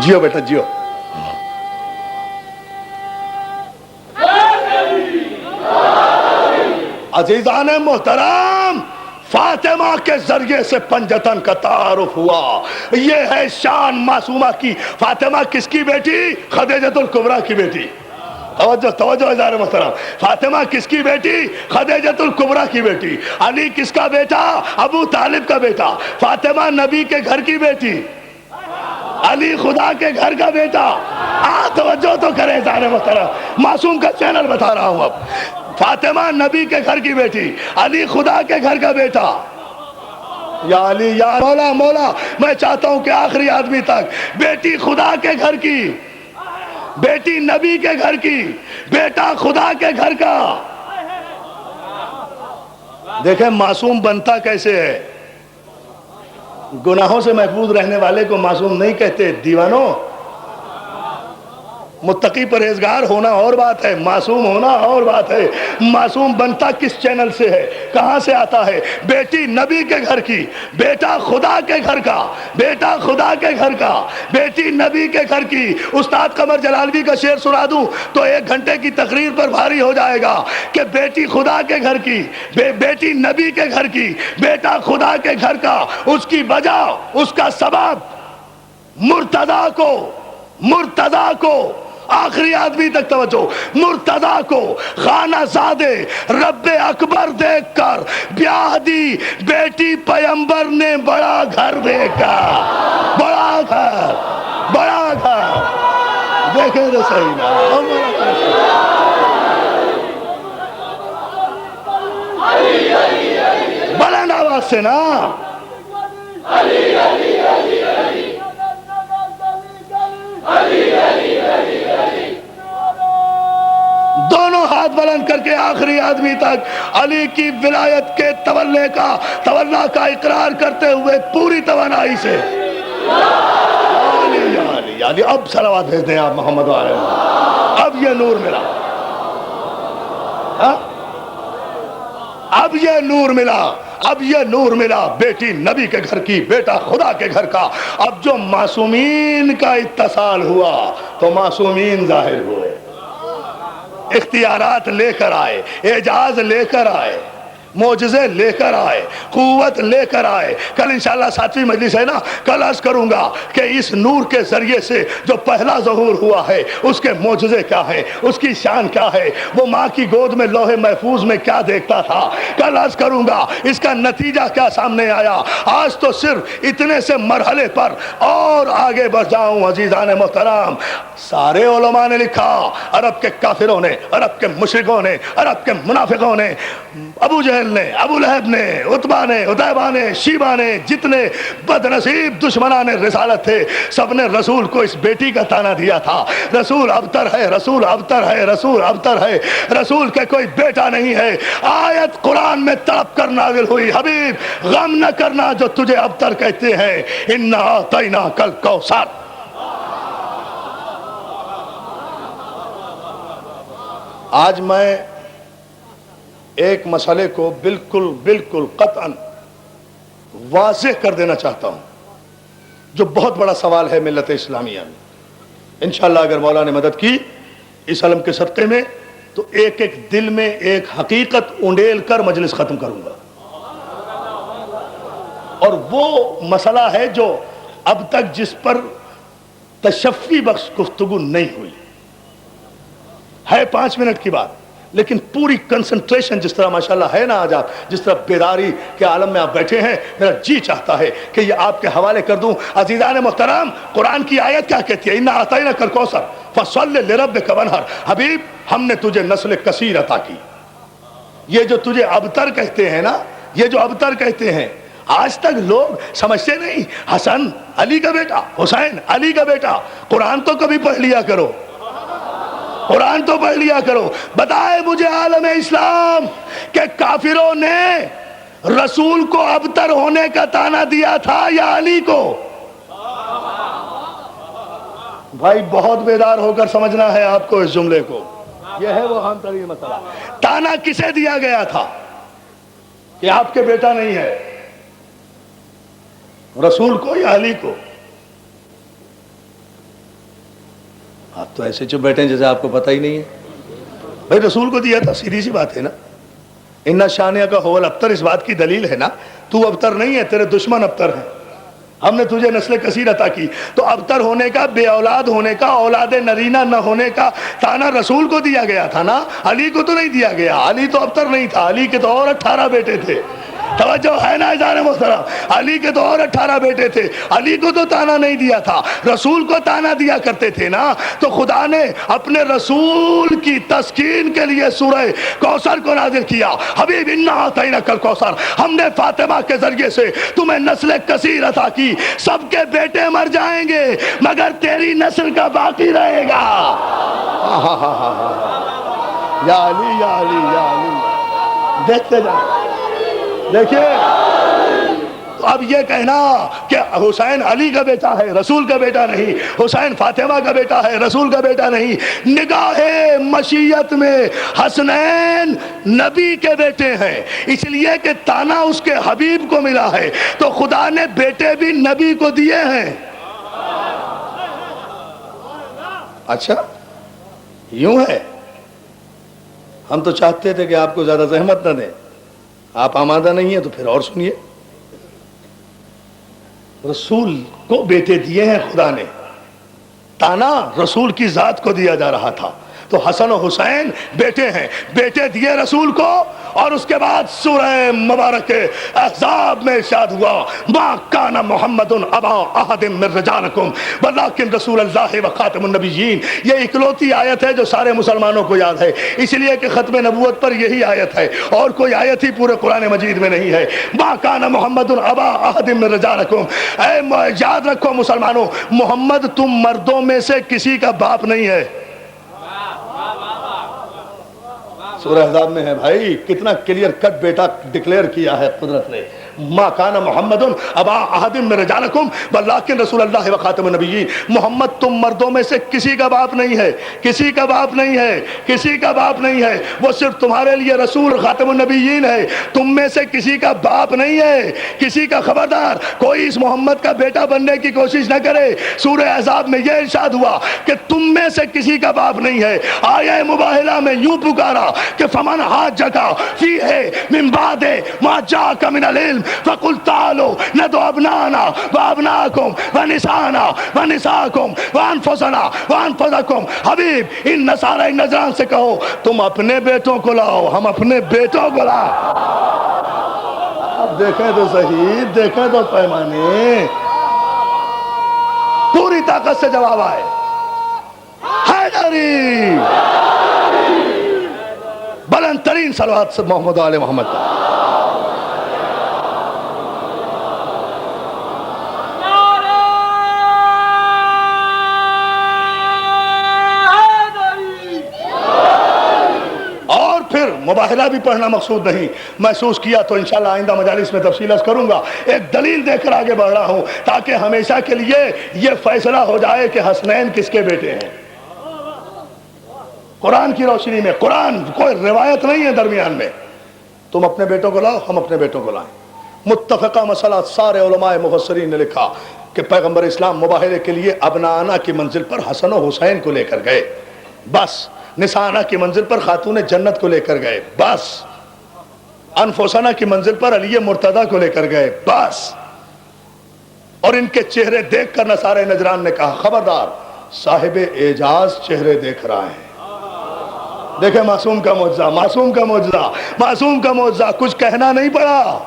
جیو بیٹا جیو. عزیزان محترم، فاطمہ کے ذریعے سے پنجتن کا تعارف ہوا. یہ ہے شان معصومہ کی. فاطمہ کس کی بیٹی؟ خدیجۃ الکبریٰ کی بیٹی. توجہ توجہ ازار محترم. فاطمہ کس کی بیٹی؟ خدیجۃ الکبریٰ کی بیٹی. علی کس کا بیٹا؟ ابو طالب کا بیٹا. فاطمہ نبی کے گھر کی بیٹی، علی خدا کے گھر کا بیٹا. توجہ تو کریں ازار محترم، معصوم کا چینل بتا رہا ہوں. اب فاطمہ نبی کے گھر کی بیٹی، علی خدا کے گھر کا بیٹا. یا علی یا مولا مولا، میں چاہتا ہوں کہ آخری آدمی تک بیٹی خدا کے گھر کی، بیٹی نبی کے گھر کی، بیٹا خدا کے گھر کا. دیکھیں معصوم بنتا کیسے ہے. گناہوں سے محفوظ رہنے والے کو معصوم نہیں کہتے دیوانوں. متقی پرہیزگار ہونا اور بات ہے، معصوم ہونا اور بات ہے. معصوم بنتا کس چینل سے ہے، کہاں سے آتا ہے؟ بیٹی نبی کے گھر کی، بیٹا خدا کے گھر کا، بیٹا خدا کے گھر کا، بیٹی نبی کے گھر کی. استاد قمر جلالوی کا شعر سنا دوں تو 1 گھنٹے کی تقریر پر بھاری ہو جائے گا کہ بیٹی خدا کے گھر کی، بیٹی نبی کے گھر کی، بیٹا خدا کے گھر کا. اس کی وجہ، اس کا سبب مرتضیٰ کو آخری آدمی تک توجہ، مرتضیٰ کو خانہ زادے رب اکبر دیکھ کر بیاہ دی بیٹی پیمبر نے. بڑا گھر دیکھا، بڑا گھر، بڑا گھر. دیکھیں تو صحیح نا، بلند آواز سے نا. دونوں ہاتھ بلند کر کے آخری آدمی تک علی کی ولایت کے تولا کا اقرار کرتے ہوئے پوری توانائی سے. علی اب صلوات بھیج دیں آپ محمد والے. اب یہ نور ملا، اب یہ نور ملا، اب یہ نور ملا. بیٹی نبی کے گھر کی، بیٹا خدا کے گھر کا. اب جو معصومین کا اتصال ہوا تو معصومین ظاہر ہوئے، اختیارات لے کر آئے، اعجاز لے کر آئے، معجزے لے کر آئے، قوت لے کر آئے. کل انشاءاللہ 7ویں مجلس ہے نا، کل عرض کروں گا کہ اس نور کے ذریعے سے جو پہلا ظہور ہوا ہے اس کے معجزے کیا ہیں، اس کی شان کیا ہے، وہ ماں کی گود میں لوح محفوظ میں کیا دیکھتا تھا. کل عرض کروں گا اس کا نتیجہ کیا سامنے آیا. آج تو صرف اتنے سے مرحلے پر اور آگے بڑھ جاؤں. عزیزان محترم، سارے علماء نے لکھا، عرب کے کافروں نے، عرب کے مشرکوں نے، عرب کے منافقوں نے، ابو جہل نے، ابو لہب نے، عتبہ نے، عتیبہ نے، شیبہ نے، جتنے بدنصیب دشمنان رسالت تھے، سب نے رسول کو اس بیٹی کا تانا دیا تھا. رسول ابتر ہے، رسول ابتر ہے، رسول ابتر ہے، رسول کے کوئی بیٹا نہیں ہے. آیت قرآن میں تڑپ کر نازل ہوئی، حبیب غم نہ کرنا جو تجھے ابتر کہتے ہیں، انا اعطیناک الکوثر. آج میں ایک مسئلے کو بالکل قطعاً واضح کر دینا چاہتا ہوں، جو بہت بڑا سوال ہے ملت اسلامیہ میں. انشاءاللہ اگر مولا نے مدد کی اس علم کے صدقے میں تو ایک ایک دل میں ایک حقیقت اونڈیل کر مجلس ختم کروں گا. اور وہ مسئلہ ہے جو اب تک جس پر تشفی بخش گفتگو نہیں ہوئی ہے. 5 منٹ کی بات، لیکن پوری کنسنٹریشن جس طرح ماشاءاللہ ہے نا آج آپ جس طرح بیداری کے عالم میں آپ بیٹھے ہیں، میرا جی چاہتا ہے کہ یہ آپ کے حوالے کر دوں. عزیزان محترم، قرآن کی آیت کیا کہتی ہے؟ اِنَّا أَعْطَيْنَاكَ الْكَوْثَرَ فَصَلِّ لِرَبِّكَ وَانْحَرْ. حبیب ہم نے تجھے نسل کثیر عطا کی. یہ جو تجھے ابتر کہتے ہیں نا، یہ جو ابتر کہتے ہیں، آج تک لوگ سمجھتے نہیں حسن علی کا بیٹا، حسین علی کا بیٹا. قرآن تو کبھی پڑھ لیا کرو، قرآن تو پڑھ لیا کرو. بتائے مجھے عالم اسلام کہ کافروں نے رسول کو ابتر ہونے کا تانا دیا تھا یا علی کو؟ بھائی بہت بیدار ہو کر سمجھنا ہے آپ کو اس جملے کو. یہ ہے وہ اہم ترین مسئلہ. تانا کسے دیا گیا تھا کہ آپ کے بیٹا نہیں ہے؟ رسول کو یا علی کو؟ آپ تو ایسے چپ بیٹھے ہیں جیسے آپ کو پتہ ہی نہیں ہے. بھائی رسول کو دیا تھا، سیدھی سی بات ہے نا. ان شانیہ کا ہول ابتر اس بات کی دلیل ہے نا، تو ابتر نہیں ہے، تیرے دشمن ابتر ہیں. ہم نے تجھے نسل کثیر عطا کی. تو ابتر ہونے کا، بے اولاد ہونے کا، اولاد نرینہ نہ ہونے کا تانا رسول کو دیا گیا تھا نا، علی کو تو نہیں دیا گیا. علی تو ابتر نہیں تھا، علی کے تو اور 18 بیٹے تھے. توجہ ہے نا اذان محترم؟ علی کے تو اور 18 بیٹے تھے. علی کو تو تانا نہیں دیا تھا، رسول کو تانا دیا کرتے تھے نا. تو خدا نے اپنے رسول کی تسکین کے لیے سورہ کوثر کو نازل کیا. حبیب انا اعطیناک الکوثر، ہم نے فاطمہ کے ذریعے سے تمہیں نسل کثیر عطا کی. سب کے بیٹے مر جائیں گے مگر تیری نسل کا باقی رہے گا. یا علی یا علی یا علی. دیکھتے جائیں. دیکھیے اب یہ کہنا کہ حسین علی کا بیٹا ہے رسول کا بیٹا نہیں، حسین فاطمہ کا بیٹا ہے رسول کا بیٹا نہیں. نگاہ مشیت میں حسنین نبی کے بیٹے ہیں، اس لیے کہ تانا اس کے حبیب کو ملا ہے، تو خدا نے بیٹے بھی نبی کو دیے ہیں. اچھا یوں ہے. ہم تو چاہتے تھے کہ آپ کو زیادہ زحمت نہ دیں، آپ آمادہ نہیں ہیں تو پھر اور سنیے. رسول کو بیٹے دیے ہیں خدا نے، تانا رسول کی ذات کو دیا جا رہا تھا. تو حسن و حسین بیٹے ہیں، بیٹے دیے رسول کو. اور اس کے بعد سورہ مبارک احزاب میں ارشاد ہوا ما کان محمد ابا احد من رجالکم ولکن رسول اللہ و خاتم النبیین. یہ اکلوتی آیت ہے جو سارے مسلمانوں کو یاد ہے، اس لیے کہ ختم نبوت پر یہی آیت ہے، اور کوئی آیت ہی پورے قرآن مجید میں نہیں ہے. ما کان محمد ابا احد من رجالکم. یاد رکھو مسلمانوں، محمد تم مردوں میں سے کسی کا باپ نہیں ہے. سورہ احزاب میں ہے بھائی، کتنا کلیئر کٹ بیٹا ڈکلیئر کیا ہے قدرت نے. ما کان محمد ابا احد من رجالکم ولکن رسول اللہ و خاتم النبیین. محمد تم مردوں میں سے کسی کا باپ نہیں ہے، کسی کا باپ نہیں ہے، کسی کا باپ نہیں ہے. وہ صرف تمہارے لیے رسول خاتم النبیین ہے، تم میں سے کسی کا باپ نہیں ہے. کسی کا خبردار کوئی اس محمد کا بیٹا بننے کی کوشش نہ کرے. سورہ احزاب میں یہ ارشاد ہوا کہ تم میں سے کسی کا باپ نہیں ہے. آیہ مباہلہ میں یوں پکارا کہ فمن حاجک فیہ من بعد ما جاءک من العلم فقل تعالوا ندعو ابناءنا وابناءکم ونساءنا ونساءکم وانفسنا وانفسکم. حبیب ان نصارى نجران سے کہو تم اپنے بیٹوں کو لاؤ، ہم اپنے بیٹوں کو لاؤ. اب دیکھیں تو صحیح، دیکھیں تو پیمانے. پوری طاقت سے جواب آئے حیدری. بلند ترین صلوات سے محمد و آل محمد. اور پھر مباہلہ بھی پڑھنا مقصود نہیں، محسوس کیا تو انشاءاللہ آئندہ مجالس میں تفصیل عرض کروں گا. ایک دلیل دے کر آگے بڑھ رہا ہوں تاکہ ہمیشہ کے لیے یہ فیصلہ ہو جائے کہ حسنین کس کے بیٹے ہیں. قرآن کی روشنی میں، قرآن کوئی روایت نہیں ہے درمیان میں. تم اپنے بیٹوں کو لاؤ، ہم اپنے بیٹوں کو لائیں. متفقہ مسئلہ. سارے علماء مفسرین نے لکھا کہ پیغمبر اسلام مباہلے کے لیے ابنانا کی منزل پر حسن و حسین کو لے کر گئے بس. نسانا کی منزل پر خاتون جنت کو لے کر گئے بس. انفسنا کی منزل پر علی مرتضی کو لے کر گئے بس. اور ان کے چہرے دیکھ کر نصارے نجران نے کہا خبردار، صاحب اعجاز چہرے دیکھ رہا ہے. دیکھیں معصوم کا معجزہ، معصوم کا معجزہ، معصوم کا معجزہ. کچھ کہنا نہیں پڑا،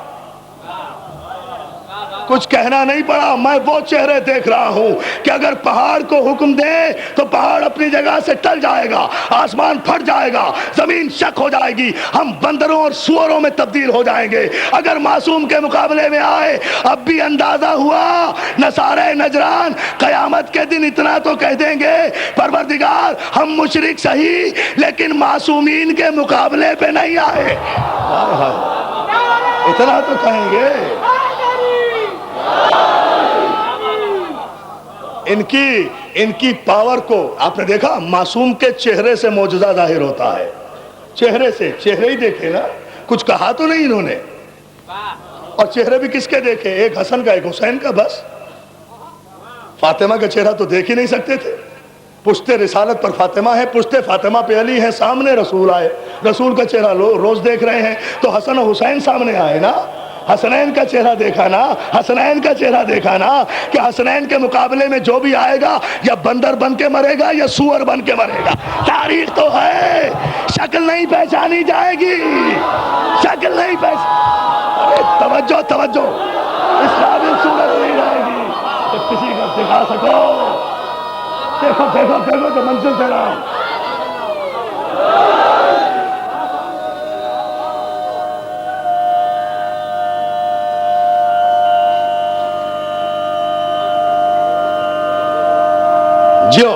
کچھ کہنا نہیں پڑا. میں وہ چہرے دیکھ رہا ہوں کہ اگر پہاڑ کو حکم دے تو پہاڑ اپنی جگہ سے ٹل جائے گا، آسمان پھٹ جائے گا، زمین شق ہو جائے گی، ہم بندروں اور سوروں میں تبدیل ہو جائیں گے. اگر معصوم کے مقابلے میں آئے. اب بھی اندازہ ہوا نصارے نجران قیامت کے دن اتنا تو کہہ دیں گے پروردگار ہم مشرک صحیح لیکن معصومین کے مقابلے پہ نہیں آئے. اتنا تو کہیں گے. ان کی پاور کو آپ نے دیکھا، معصوم کے چہرے سے معجزہ ظاہر ہوتا ہے. چہرے سے، چہرے ہی دیکھے نا، کچھ کہا تو نہیں انہوں نے. اور چہرے بھی کس کے دیکھے؟ ایک حسن کا ایک حسین کا بس. فاطمہ کا چہرہ تو دیکھ ہی نہیں سکتے تھے. پشتے رسالت پر فاطمہ ہے، پشتے فاطمہ پہ علی ہے، سامنے رسول آئے، رسول کا چہرہ روز دیکھ رہے ہیں تو حسن و حسین سامنے آئے نا، حسنین کا چہرہ دیکھا نا، حسنین کا چہرہ دیکھا نا، کہ حسنین کے مقابلے میں جو بھی آئے گا یا بندر بن کے مرے گا یا سور بن کے مرے گا، تاریخ تو ہے، شکل نہیں پہچانی جائے گی، شکل نہیں توجہ توجہ، اس قابل صورت نہیں رہے گی کہ کسی کو دکھا سکو، دیکھو دیکھو دیکھو جو منزل دے رہا ہوں۔ جو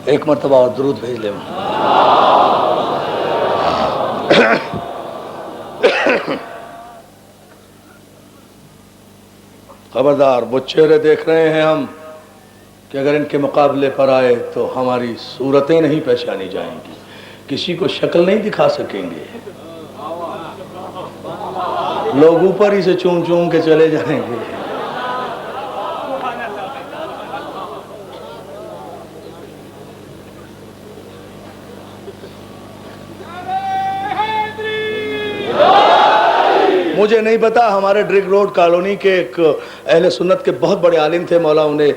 ایک مرتبہ اور درود بھیج لیں۔ خبردار، وہ چہرے دیکھ رہے ہیں ہم کہ اگر ان کے مقابلے پر آئے تو ہماری صورتیں نہیں پہچانی جائیں گی، کسی کو شکل نہیں دکھا سکیں گے، لوگ اوپر ہی سے چوم چوم کے چلے جائیں گے۔ مجھے نہیں پتا، ہمارے ڈرگ روڈ کالونی کے ایک اہل سنت کے بہت بڑے عالم تھے، مولا انہیں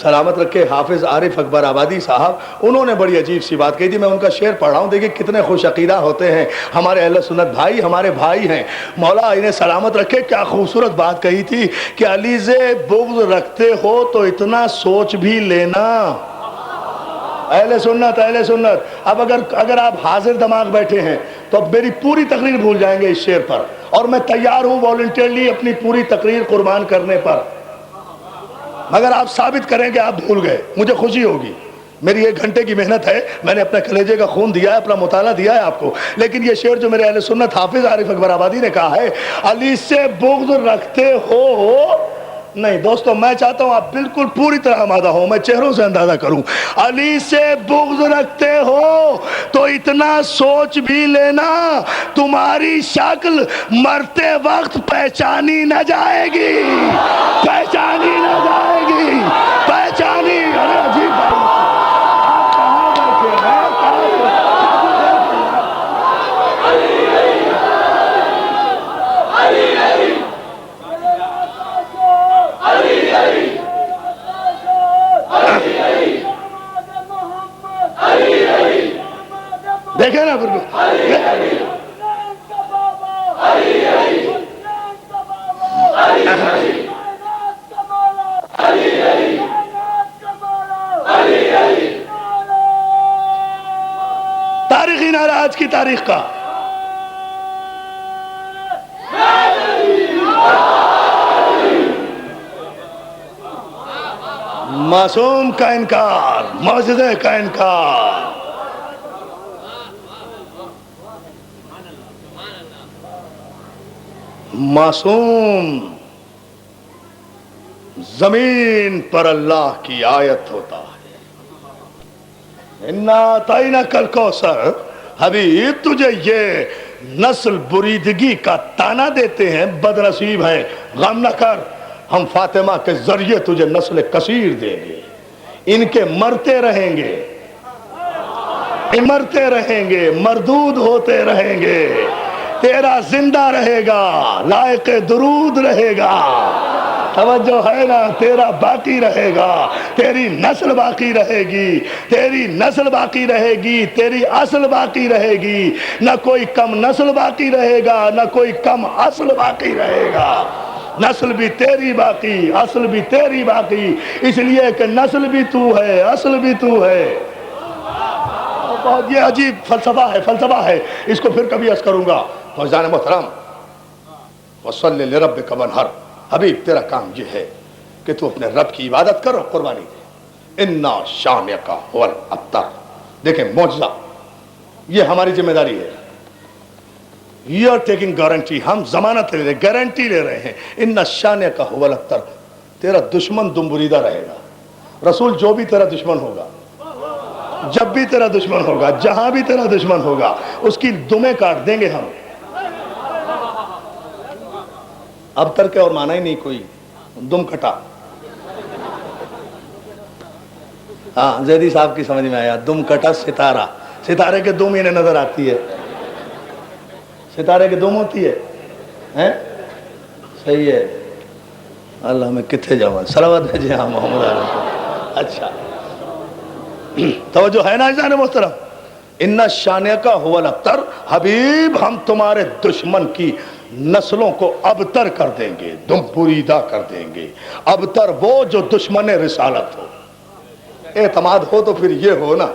سلامت رکھے، حافظ عارف اکبر آبادی صاحب، انہوں نے بڑی عجیب سی بات کہی تھی، میں ان کا شعر پڑھ رہا ہوں، دیکھیں کتنے خوش عقیدہ ہوتے ہیں ہمارے اہل سنت بھائی، ہمارے بھائی ہیں، مولا انہیں سلامت رکھے، کیا خوبصورت بات کہی تھی کہ علی سے بغض رکھتے ہو تو اتنا سوچ بھی لینا۔ اہل سنت اب اگر آپ حاضر دماغ بیٹھے ہیں تو اب میری پوری تقریر بھول جائیں گے اس شعر پر، اور میں تیار ہوں والنٹیرلی اپنی پوری تقریر قربان کرنے پر، مگر آپ ثابت کریں کہ آپ بھول گئے، مجھے خوشی ہوگی، میری 1 گھنٹے کی محنت ہے، میں نے اپنے کلیجے کا خون دیا ہے، اپنا مطالعہ دیا ہے آپ کو، لیکن یہ شعر جو میرے اہل سنت حافظ عارف اکبر آبادی نے کہا ہے، علی سے بغض رکھتے ہو، نہیں دوستو، میں چاہتا ہوں آپ بالکل پوری طرح آمادہ ہوں، میں چہروں سے اندازہ کروں، علی سے بغض رکھتے ہو تو اتنا سوچ بھی لینا، تمہاری شکل مرتے وقت پہچانی نہ جائے گی، پہچانی نہ جائے گی، پہچانی۔ ارے عجیب بات، آپ کہاں بیٹھے ہیں؟ دیکھیں نا بالکل، تاریخی نعرہ آج کی تاریخ کا، معصوم کا انکار، معجزے کا انکار، معصوم زمین پر اللہ کی آیت ہوتا ہے۔ اِنَّا أَعْطَيْنَاكَ الْكَوْثَرَ، حبیب تجھے یہ نسل بریدگی کا تانا دیتے ہیں، بد نصیب ہے، غم نہ کر، ہم فاطمہ کے ذریعے تجھے نسل کثیر دیں گے، ان کے مرتے رہیں گے، مرتے رہیں گے، مردود ہوتے رہیں گے، تیرا زندہ رہے گا، لائق درود رہے گا، توجہ ہے نا، تیرا باقی رہے گا، تیری نسل باقی رہے گی، تیری نسل باقی رہے گی، تیری اصل باقی رہے گی، نہ کوئی کم نسل باقی رہے گا، نہ کوئی کم اصل باقی رہے گا، نسل بھی تیری باقی، اصل بھی تیری باقی، اس لیے کہ نسل بھی تو ہے، اصل بھی تو ہے۔ یہ عجیب فلسفہ ہے، اس کو پھر کبھی عرض کروں گا۔ فوزان محترم، وصلی لربک وانحر، حبیب تیرا کام یہ ہے کہ تو اپنے رب کی عبادت کر اور قربانی دے۔ انا شانک هو الابتر، دیکھیں معجزہ، یہ ہماری ذمہ داری ہے، یو آر ٹیکنگ گارنٹی، ہم ضمانت لے رہے ہیں، گارنٹی لے رہے ہیں۔ انا شانک هو الابتر، تیرا دشمن دم بریدہ رہے گا، رسول جو بھی تیرا دشمن ہوگا جب بھی تیرا دشمن ہوگا، جہاں بھی تیرا دشمن ہوگا، اس کی دمیں کاٹ دیں گے ہم۔ اب تر کے اور مانا ہی نہیں کوئی، دم کٹا۔ ہاں زیدی صاحب کی سمجھ میں آیا، دم کٹا ستارہ، ستارے کے دم انہیں نظر آتی ہے، ستارے کے دم ہوتی ہے، صحیح ہے۔ اللہ میں کتنے جاؤں، صلوات بھیجے ہاں محمد علیہ۔ اچھا توجہ ہے نا عزیزان محترم؟ ان شانیکا هو الابتر، حبیب ہم تمہارے دشمن کی نسلوں کو ابتر کر دیں گے، دم بریدہ کر دیں گے۔ ابتر وہ جو دشمن رسالت ہو۔ اعتماد ہو تو پھر یہ ہو نا،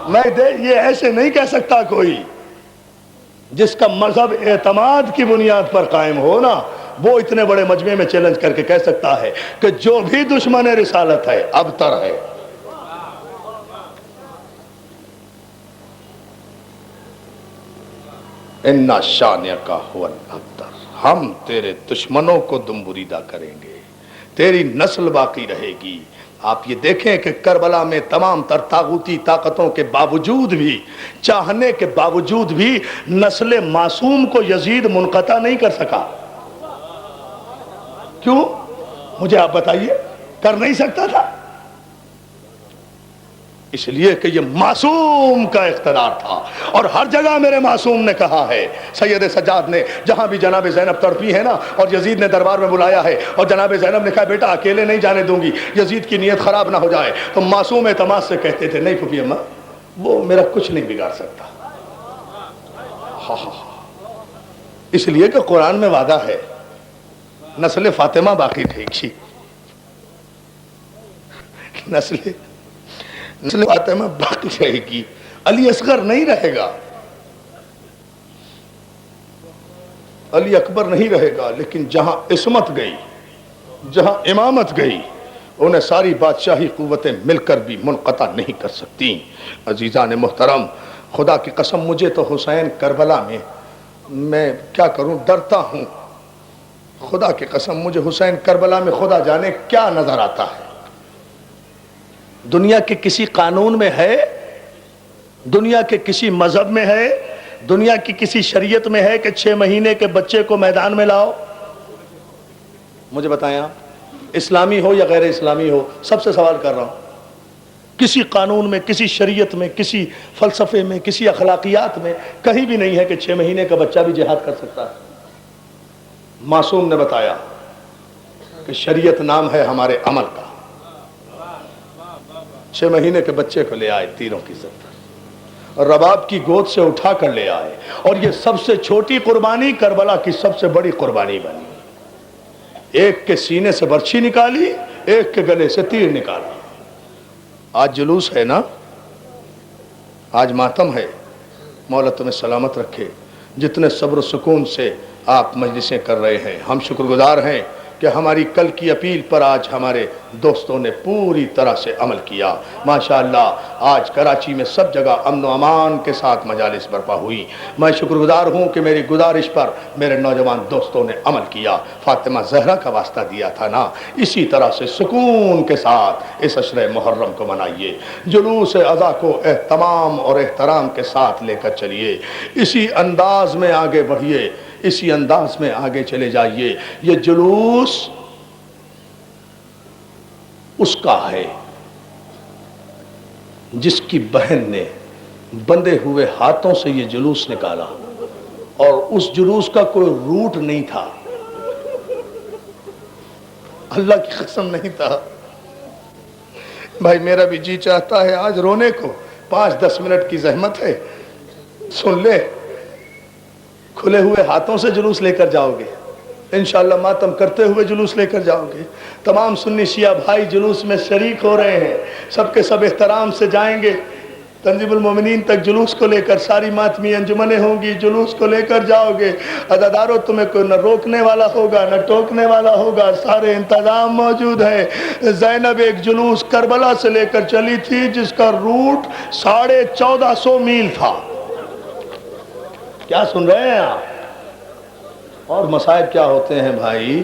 میں یہ ایسے نہیں کہہ سکتا کوئی، جس کا مذہب اعتماد کی بنیاد پر قائم ہو نا، وہ اتنے بڑے مجمع میں چیلنج کر کے کہہ سکتا ہے کہ جو بھی دشمن رسالت ہے ابتر ہے۔ اِنَّ شَانِئَكَ هُوَ الْأَبْتَرُ، ہم تیرے دشمنوں کو دم بریدہ کریں گے، تیری نسل باقی رہے گی۔ آپ یہ دیکھیں کہ کربلا میں تمام تر طاغوتی طاقتوں کے باوجود بھی، چاہنے کے باوجود بھی، نسل معصوم کو یزید منقطع نہیں کر سکا۔ کیوں؟ مجھے آپ بتائیے، کر نہیں سکتا تھا؟ اس لیے کہ یہ معصوم کا اقتدار تھا، اور ہر جگہ میرے معصوم نے کہا ہے۔ سید سجاد نے جہاں بھی جناب زینب تڑپی ہے نا، اور یزید نے دربار میں بلایا ہے، اور جناب زینب نے کہا بیٹا اکیلے نہیں جانے دوں گی، یزید کی نیت خراب نہ ہو جائے، تو معصوم اعتماد سے کہتے تھے نہیں پھوپھی اماں، وہ میرا کچھ نہیں بگاڑ سکتا۔ اس لیے کہ قرآن میں وعدہ ہے نسل فاطمہ باقی رہے گی، نسل فاطمہ باقی رہے گی، علی اصغر نہیں رہے گا، علی اکبر نہیں رہے گا، لیکن جہاں عصمت گئی، جہاں امامت گئی، انہیں ساری بادشاہی قوتیں مل کر بھی منقطع نہیں کر سکتی۔ عزیزان محترم، خدا کی قسم مجھے تو حسین کربلا میں کیا کروں، ڈرتا ہوں۔ خدا کی قسم مجھے حسین کربلا میں خدا جانے کیا نظر آتا ہے۔ دنیا کے کسی قانون میں ہے، دنیا کے کسی مذہب میں ہے، دنیا کی کسی شریعت میں ہے کہ 6 مہینے کے بچے کو میدان میں لاؤ؟ مجھے بتائیں آپ، اسلامی ہو یا غیر اسلامی ہو، سب سے سوال کر رہا ہوں، کسی قانون میں، کسی شریعت میں، کسی فلسفے میں، کسی اخلاقیات میں کہیں بھی نہیں ہے کہ 6 مہینے کا بچہ بھی جہاد کر سکتا ہے۔ معصوم نے بتایا کہ شریعت نام ہے ہمارے عمل کا۔ 6 مہینے کے بچے کو لے آئے تیروں کی زد پر، اور رباب کی گود سے اٹھا کر لے آئے، اور یہ سب سے چھوٹی قربانی کربلا کی سب سے بڑی قربانی بنی۔ ایک کے سینے سے برچھی نکالی، ایک کے گلے سے تیر نکالا۔ آج جلوس ہے نا، آج ماتم ہے، مولا تمہیں سلامت رکھے۔ جتنے صبر و سکون سے آپ مجلسیں کر رہے ہیں، ہم شکر گزار ہیں کہ ہماری کل کی اپیل پر آج ہمارے دوستوں نے پوری طرح سے عمل کیا۔ ماشاءاللہ آج کراچی میں سب جگہ امن و امان کے ساتھ مجالس برپا ہوئی۔ میں شکر گزار ہوں کہ میری گزارش پر میرے نوجوان دوستوں نے عمل کیا۔ فاطمہ زہرا کا واسطہ دیا تھا نا، اسی طرح سے سکون کے ساتھ اس عشرِ محرم کو منائیے، جلوس عزا کو اہتمام اور احترام کے ساتھ لے کر چلیے، اسی انداز میں آگے بڑھیے، اسی انداز میں آگے چلے جائیے۔ یہ جلوس اس کا ہے جس کی بہن نے بندھے ہوئے ہاتھوں سے یہ جلوس نکالا، اور اس جلوس کا کوئی روٹ نہیں تھا، اللہ کی قسم نہیں تھا۔ بھائی میرا بھی جی چاہتا ہے آج رونے کو، 5-10 منٹ کی زحمت ہے، سن لے، کھلے ہوئے ہاتھوں سے جلوس لے کر جاؤ گے، انشاءاللہ ماتم کرتے ہوئے جلوس لے کر جاؤ گے۔ تمام سنی شیعہ بھائی جلوس میں شریک ہو رہے ہیں، سب کے سب احترام سے جائیں گے تنظیم المومنین تک جلوس کو لے کر، ساری ماتمی انجمنیں ہوں گی، جلوس کو لے کر جاؤ گے۔ عزادارو تمہیں کوئی نہ روکنے والا ہوگا نہ ٹوکنے والا ہوگا، سارے انتظام موجود ہیں۔ زینب ایک جلوس کربلا سے لے کر چلی تھی جس کا روٹ 1450 میل تھا۔ کیا سن رہے ہیں آپ؟ اور مصائب کیا ہوتے ہیں بھائی؟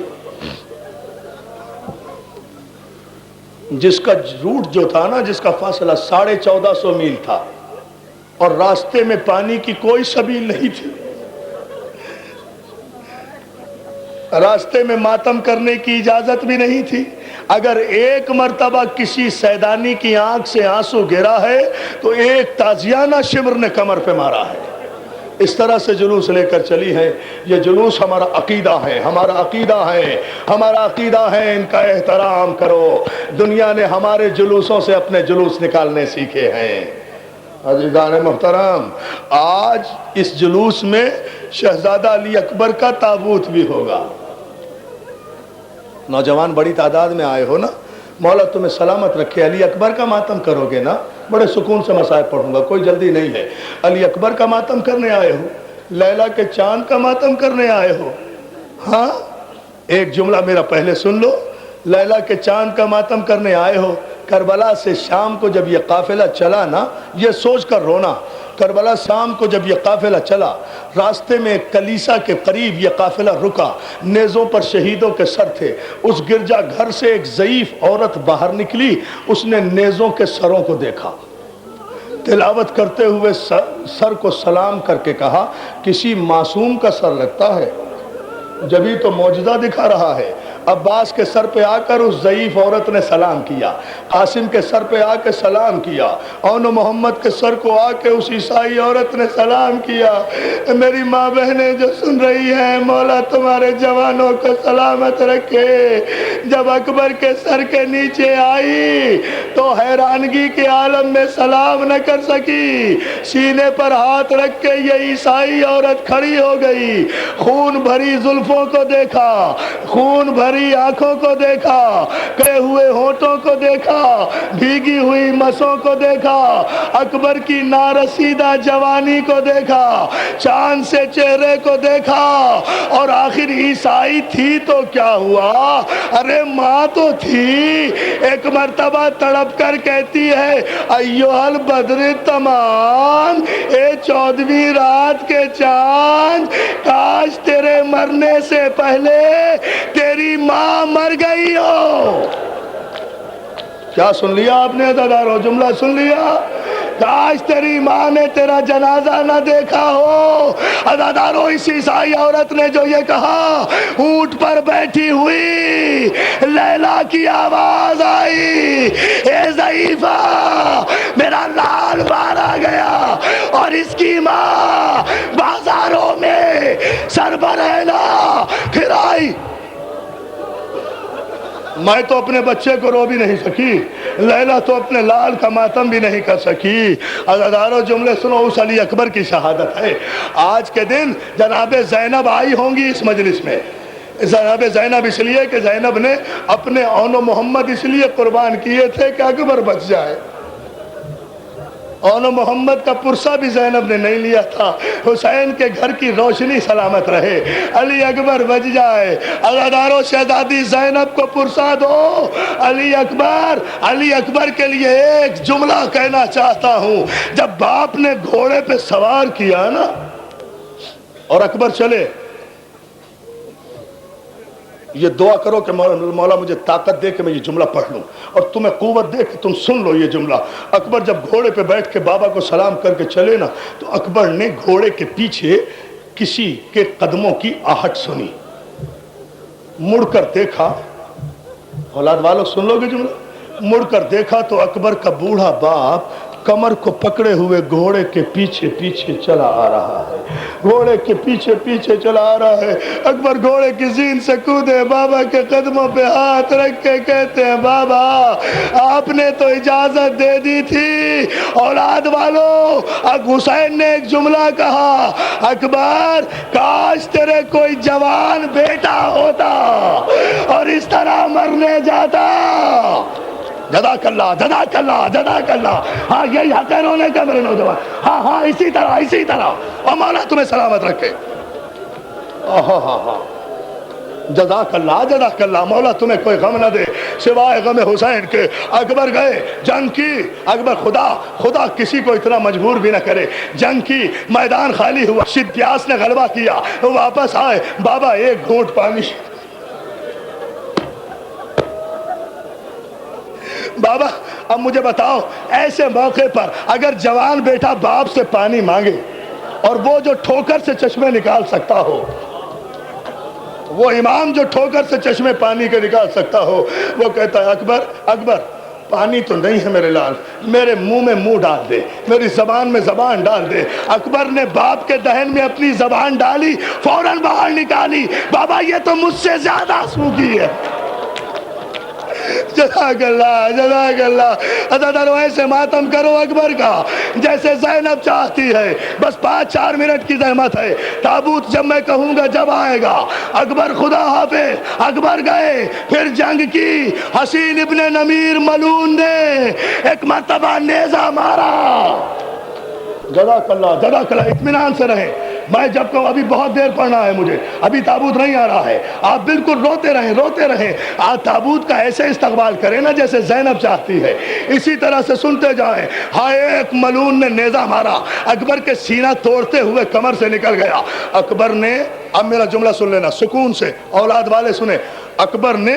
جس کا روٹ جو تھا نا، جس کا فاصلہ 1450 میل تھا اور راستے میں پانی کی کوئی سبیل نہیں تھی، راستے میں ماتم کرنے کی اجازت بھی نہیں تھی، اگر ایک مرتبہ کسی سیدانی کی آنکھ سے آنسو گرا ہے تو ایک تازیانہ شمر نے کمر پہ مارا ہے۔ اس طرح سے جلوس لے کر چلی ہے۔ یہ جلوس ہمارا عقیدہ ہے، ہمارا عقیدہ ہے، ہمارا عقیدہ ہے، ان کا احترام کرو۔ دنیا نے ہمارے جلوسوں سے اپنے جلوس نکالنے سیکھے ہیں۔ عزیزان محترم، آج اس جلوس میں شہزادہ علی اکبر کا تابوت بھی ہوگا۔ نوجوان بڑی تعداد میں آئے ہو نا، مولا تمہیں سلامت رکھے۔ علی اکبر کا ماتم کرو گے نا، بڑے سکون سے مصائب پڑھوں گا، کوئی جلدی نہیں ہے۔ علی اکبر کا ماتم کرنے آئے ہو، لیلا کے چاند کا ماتم کرنے آئے ہو؟ ہاں، ایک جملہ میرا پہلے سن لو۔ لیلا کے چاند کا ماتم کرنے آئے ہو۔ کربلا سے شام کو جب یہ قافلہ چلا نا، یہ سوچ کر رونا، کربلا شام کو جب یہ قافلہ چلا، راستے میں ایک کلیسا کے قریب یہ قافلہ رکا، نیزوں پر شہیدوں کے سر تھے۔ اس گرجا گھر سے ایک ضعیف عورت باہر نکلی، اس نے نیزوں کے سروں کو دیکھا، تلاوت کرتے ہوئے سر کو سلام کر کے کہا، کسی معصوم کا سر لگتا ہے، جبھی تو معجزہ دکھا رہا ہے۔ عباس کے سر پہ آ کر اس ضعیف عورت نے سلام کیا، قاسم کے سر پہ آ کے سلام کیا، اون محمد کے سر کو آ کے اس عیسائی عورت نے سلام کیا۔ میری ماں بہنیں جو سن رہی ہیں، مولا تمہارے جوانوں کو سلامت رکھے۔ جب اکبر کے سر کے نیچے آئی تو حیرانگی کے عالم میں سلام نہ کر سکی، سینے پر ہاتھ رکھ کے یہ عیسائی عورت کھڑی ہو گئی، خون بھری زلفوں کو دیکھا، خون بھری آنکھوں کو دیکھا، کڑے ہوئے ہونٹوں کو دیکھا، بھیگی ہوئی مسوں کو دیکھا، اکبر کی نارسیدہ جوانی کو دیکھا، چاند سے چہرے کو دیکھا، اور آخر عیسائی تھی تو کیا ہوا، ارے ماں تو تھی۔ ایک مرتبہ تڑپ کر کہتی ہے، ایھا البدر تمام، اے 14ویں رات کے چاند، کاش تیرے مرنے سے پہلے تیری ماں مر گئی ہو۔ کیا سن لیا آپ نے عزادارو؟ جملہ سن لیا؟ کاش تیری ماں نے تیرا جنازہ نہ دیکھا ہو۔ عزادارو، اس عیسائی عورت نے جو یہ کہا، اونٹ پر بیٹھی ہوئی لیلا کی آواز آئی، اے ضعیفہ، میرا لال مارا گیا، اور اس کی ماں بازاروں میں سر برہنہ پھرائی۔ میں تو اپنے بچے کو رو بھی نہیں سکی، لیلا تو اپنے لال کا ماتم بھی نہیں کر سکی۔ عزادارو، جملے سنو، اس علی اکبر کی شہادت ہے۔ آج کے دن جناب زینب آئی ہوں گی اس مجلس میں۔ جناب زینب اس لیے کہ زینب نے اپنے اون و محمد اس لیے قربان کیے تھے کہ اکبر بچ جائے۔ اون و محمد کا پرسہ بھی زینب نے نہیں لیا تھا، حسین کے گھر کی روشنی سلامت رہے، علی اکبر بچ جائے۔ عزادارو، شہزادی زینب کو پرسہ دو، علی اکبر کے لیے ایک جملہ کہنا چاہتا ہوں۔ جب باپ نے گھوڑے پہ سوار کیا نا اور اکبر چلے، یہ دعا کرو کہ مولا مجھے طاقت دے کہ میں یہ جملہ پڑھ لوں، اور تمہیں قوت دے کہ تم سن لو یہ جملہ۔ اکبر جب گھوڑے پہ بیٹھ کے بابا کو سلام کر کے چلے نا، تو اکبر نے گھوڑے کے پیچھے کسی کے قدموں کی آہٹ سنی، مڑ کر دیکھا، اولاد والوں سن لو گے جملہ، مڑ کر دیکھا تو اکبر کا بوڑھا باپ کمر کو پکڑے ہوئے گھوڑے کے پیچھے پیچھے چلا آ رہا ہے، گھوڑے کے پیچھے پیچھے چلا آ رہا ہے۔ اکبر گھوڑے کی زین سے کودے، بابا کے قدموں پہ ہاتھ رکھ کے کہتے ہیں، بابا آپ نے تو اجازت دے دی تھی۔ اولاد والو، حسین نے ایک جملہ کہا، اکبر کاش تیرے کوئی جوان بیٹا ہوتا اور اس طرح مرنے جاتا۔ جزاک اللہ، جزاک اللہ، جزاک اللہ۔ ہاں، یہی حق ہے رونے کا میرے نوجوان۔ ہاں، اسی طرح، اور مولا تمہیں سلامت رکھے۔ جزاک اللہ، جزاک اللہ، مولا تمہیں کوئی غم نہ دے سوائے غم حسین کے۔ اکبر گئے، جنگ کی، اکبر خدا کسی کو اتنا مجبور بھی نہ کرے، جنگ کی، میدان خالی ہوا، شدیاس نے غلبہ کیا، واپس آئے، بابا ایک گھونٹ پانی، بابا اب مجھے بتاؤ ایسے موقع پر اگر جوان بیٹا باپ سے پانی مانگے اور وہ جو ٹھوکر سے چشمے نکال سکتا ہو، وہ امام جو ٹھوکر سے چشمے پانی کے نکال سکتا ہو، وہ کہتا ہے اکبر اکبر پانی تو نہیں ہے میرے لال، میرے منہ میں منہ ڈال دے، میری زبان میں زبان ڈال دے۔ اکبر نے باپ کے دہن میں اپنی زبان ڈالی، فوراً باہر نکالی، بابا یہ تو مجھ سے زیادہ سوکھی ہے۔ جزاک اللہ جزاک اللہ۔ عزادارو ایسے ماتم کرو اکبر کا جیسے زینب چاہتی ہے، بس 5-4 منٹ کی زحمت ہے، تابوت جب میں کہوں گا جب آئے گا۔ اکبر خدا حافظ، اکبر گئے، پھر جنگ کی۔ حسین ابن نمیر ملعون نے ایک مرتبہ نیزہ مارا۔ جزاک اللہ، اطمینان سے رہیں، میں جب کہوں ابھی بہت دیر پڑھنا ہے مجھے، ابھی تابوت نہیں آ رہا ہے، آپ بالکل روتے رہیں، آپ تابوت کا ایسے استقبال کریں نا جیسے زینب چاہتی ہے، اسی طرح سے سنتے جائیں۔ ہائے ایک ملعون نے نیزہ مارا، اکبر کے سینہ توڑتے ہوئے کمر سے نکل گیا۔ اکبر نے، اب میرا جملہ سن لینا سکون سے، اولاد والے سنیں، اکبر نے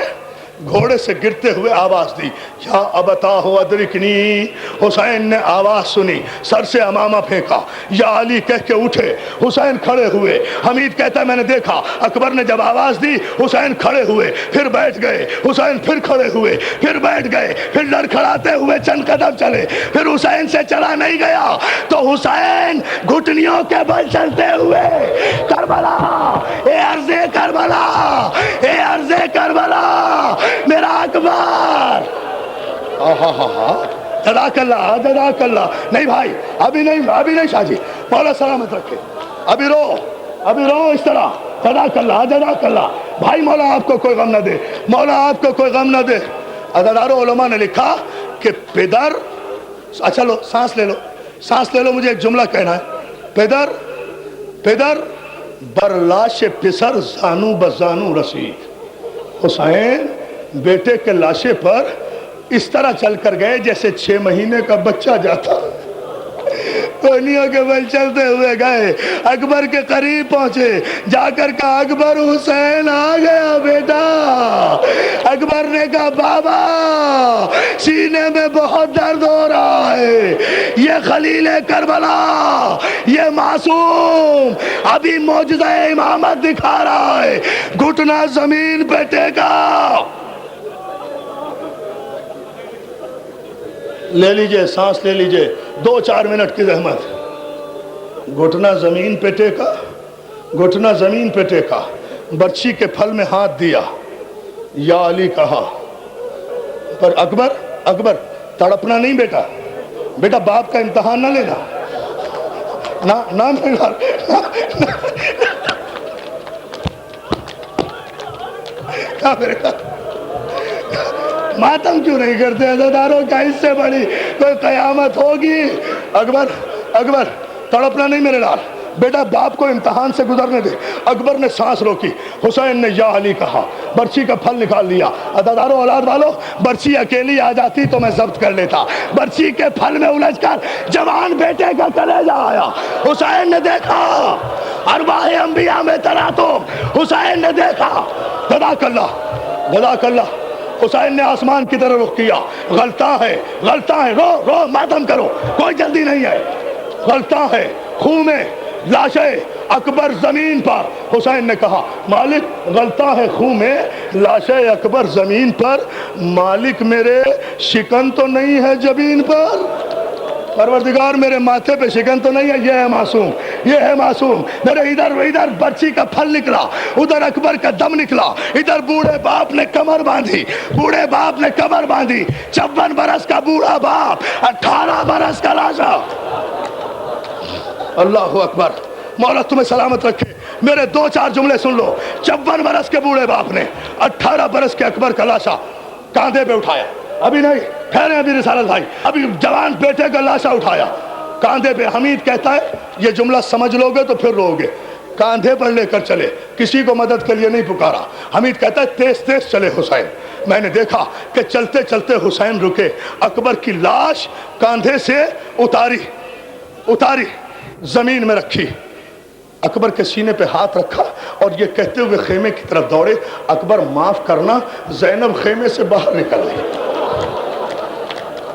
گھوڑے سے گرتے ہوئے آواز دی، یا ابتاہ ادرکنی۔ حسین نے آواز سنی، سر سے امامہ پھینکا، یا علی کہہ کے اٹھے، حسین کھڑے ہوئے۔ حمید کہتا ہے میں نے دیکھا اکبر نے جب آواز دی حسین کھڑے ہوئے، پھر بیٹھ گئے، حسین پھر کھڑے ہوئے، پھر بیٹھ گئے، پھر لڑکھڑاتے ہوئے چند قدم چلے، پھر حسین سے چلا نہیں گیا تو حسین گھٹنیوں کے بل چلتے ہوئے، کربلا اے عرض کربلا، اے عرض کربلا میرا اکبر۔ جزاک اللہ جزاک اللہ۔ نہیں بھائی ابھی نہیں شاہ جی، مولا سلامت رکھے، ابھی رو اس طرح۔ جزاک اللہ بھائی، مولا آپ کو کوئی غم نہ دے، مولا آپ کو کوئی غم نہ دے۔ عزادارو علماء نے لکھا کہ پدر، اچھا لو سانس لے لو، مجھے ایک جملہ کہنا ہے۔ پدر بر لاش پسر زانو بزانو رسید۔ حسین بیٹے کے لاشے پر اس طرح چل کر گئے جیسے 6 مہینے کا بچہ جاتا، کونیوں کے بل چلتے ہوئے گئے، اکبر کے قریب پہنچے، جا کر کہا اکبر حسین آ گیا بیٹا۔ اکبر نے کہا بابا سینے میں بہت درد ہو رہا ہے، یہ خلیل کربلا، یہ معصوم ابھی معجزہ امامت دکھا رہا ہے، گھٹنا زمین پہ ٹیکا۔ لے لیجئے سانس لے لیجئے، 2-4 منٹ کی زحمت۔ گھٹنا زمین پہ ٹیکا، برچھی کے پھل میں ہاتھ دیا، یا علی کہا۔ پر اکبر تڑپنا نہیں بیٹا باپ کا امتحان نہ لینا، نہ میرا ماتم کیوں نہیں کرتے عزاداروں کا؟ اس سے بڑی کوئی قیامت ہوگی؟ اکبر تڑپنا نہیں میرے لال، بیٹا باپ کو امتحان سے گزرنے دے۔ اکبر نے سانس روکی، حسین نے یا علی کہا، برچھی کا پھل نکال لیا۔ عزاداروں اولاد والو، برچھی اکیلی آ جاتی تو میں ضبط کر لیتا، برچھی کے پھل میں الجھ کر جوان بیٹے کا کلیجہ آیا۔ حسین نے دیکھا، ارواح انبیاء میں تراتم، حسین نے دیکھا۔ جزاک اللہ۔ حسین نے آسمان کی طرف رخ کیا، غلطاں ہے، رو ماتم کرو، کوئی جلدی نہیں ہے، غلطاں ہے، خون میں لاشیں، اکبر زمین پر۔ حسین نے کہا مالک غلطاں ہے خون میں، لاشیں اکبر زمین پر، مالک میرے شکن تو نہیں ہے جبین پر، پروردگار میرے ماتھے پہ شکن تو نہیں ہے، یہ ہے معصوم۔ میرے ادھر برچھی کا پھل نکلا، ادھر اکبر کا دم نکلا، ادھر بوڑھے باپ نے کمر باندھی، 54 برس کا بوڑھا باپ، 18 برس کا لاشا۔ اللہ اکبر، مولا تمہیں سلامت رکھے۔ میرے 2-4 جملے سن لو۔ 54 برس کے بوڑھے باپ نے 18 برس کے اکبر کا لاشا کاندھے پہ اٹھایا، ابھی نہیں ٹھہرے، ابھی رسالت بھائی، ابھی جوان بیٹے کا لاشا اٹھایا کاندھے پہ۔ حمید کہتا ہے یہ جملہ سمجھ لو گے تو پھر رو گے، کاندھے پر لے کر چلے، کسی کو مدد کے لیے نہیں پکارا۔ حمید کہتا ہے تیز چلے حسین، میں نے دیکھا کہ چلتے چلتے حسین رکے، اکبر کی لاش کاندھے سے اتاری زمین میں رکھی، اکبر کے سینے پہ ہاتھ رکھا اور یہ کہتے ہوئے خیمے کی طرف دوڑے، اکبر معاف کرنا، زینب خیمے سے باہر نکل گئی۔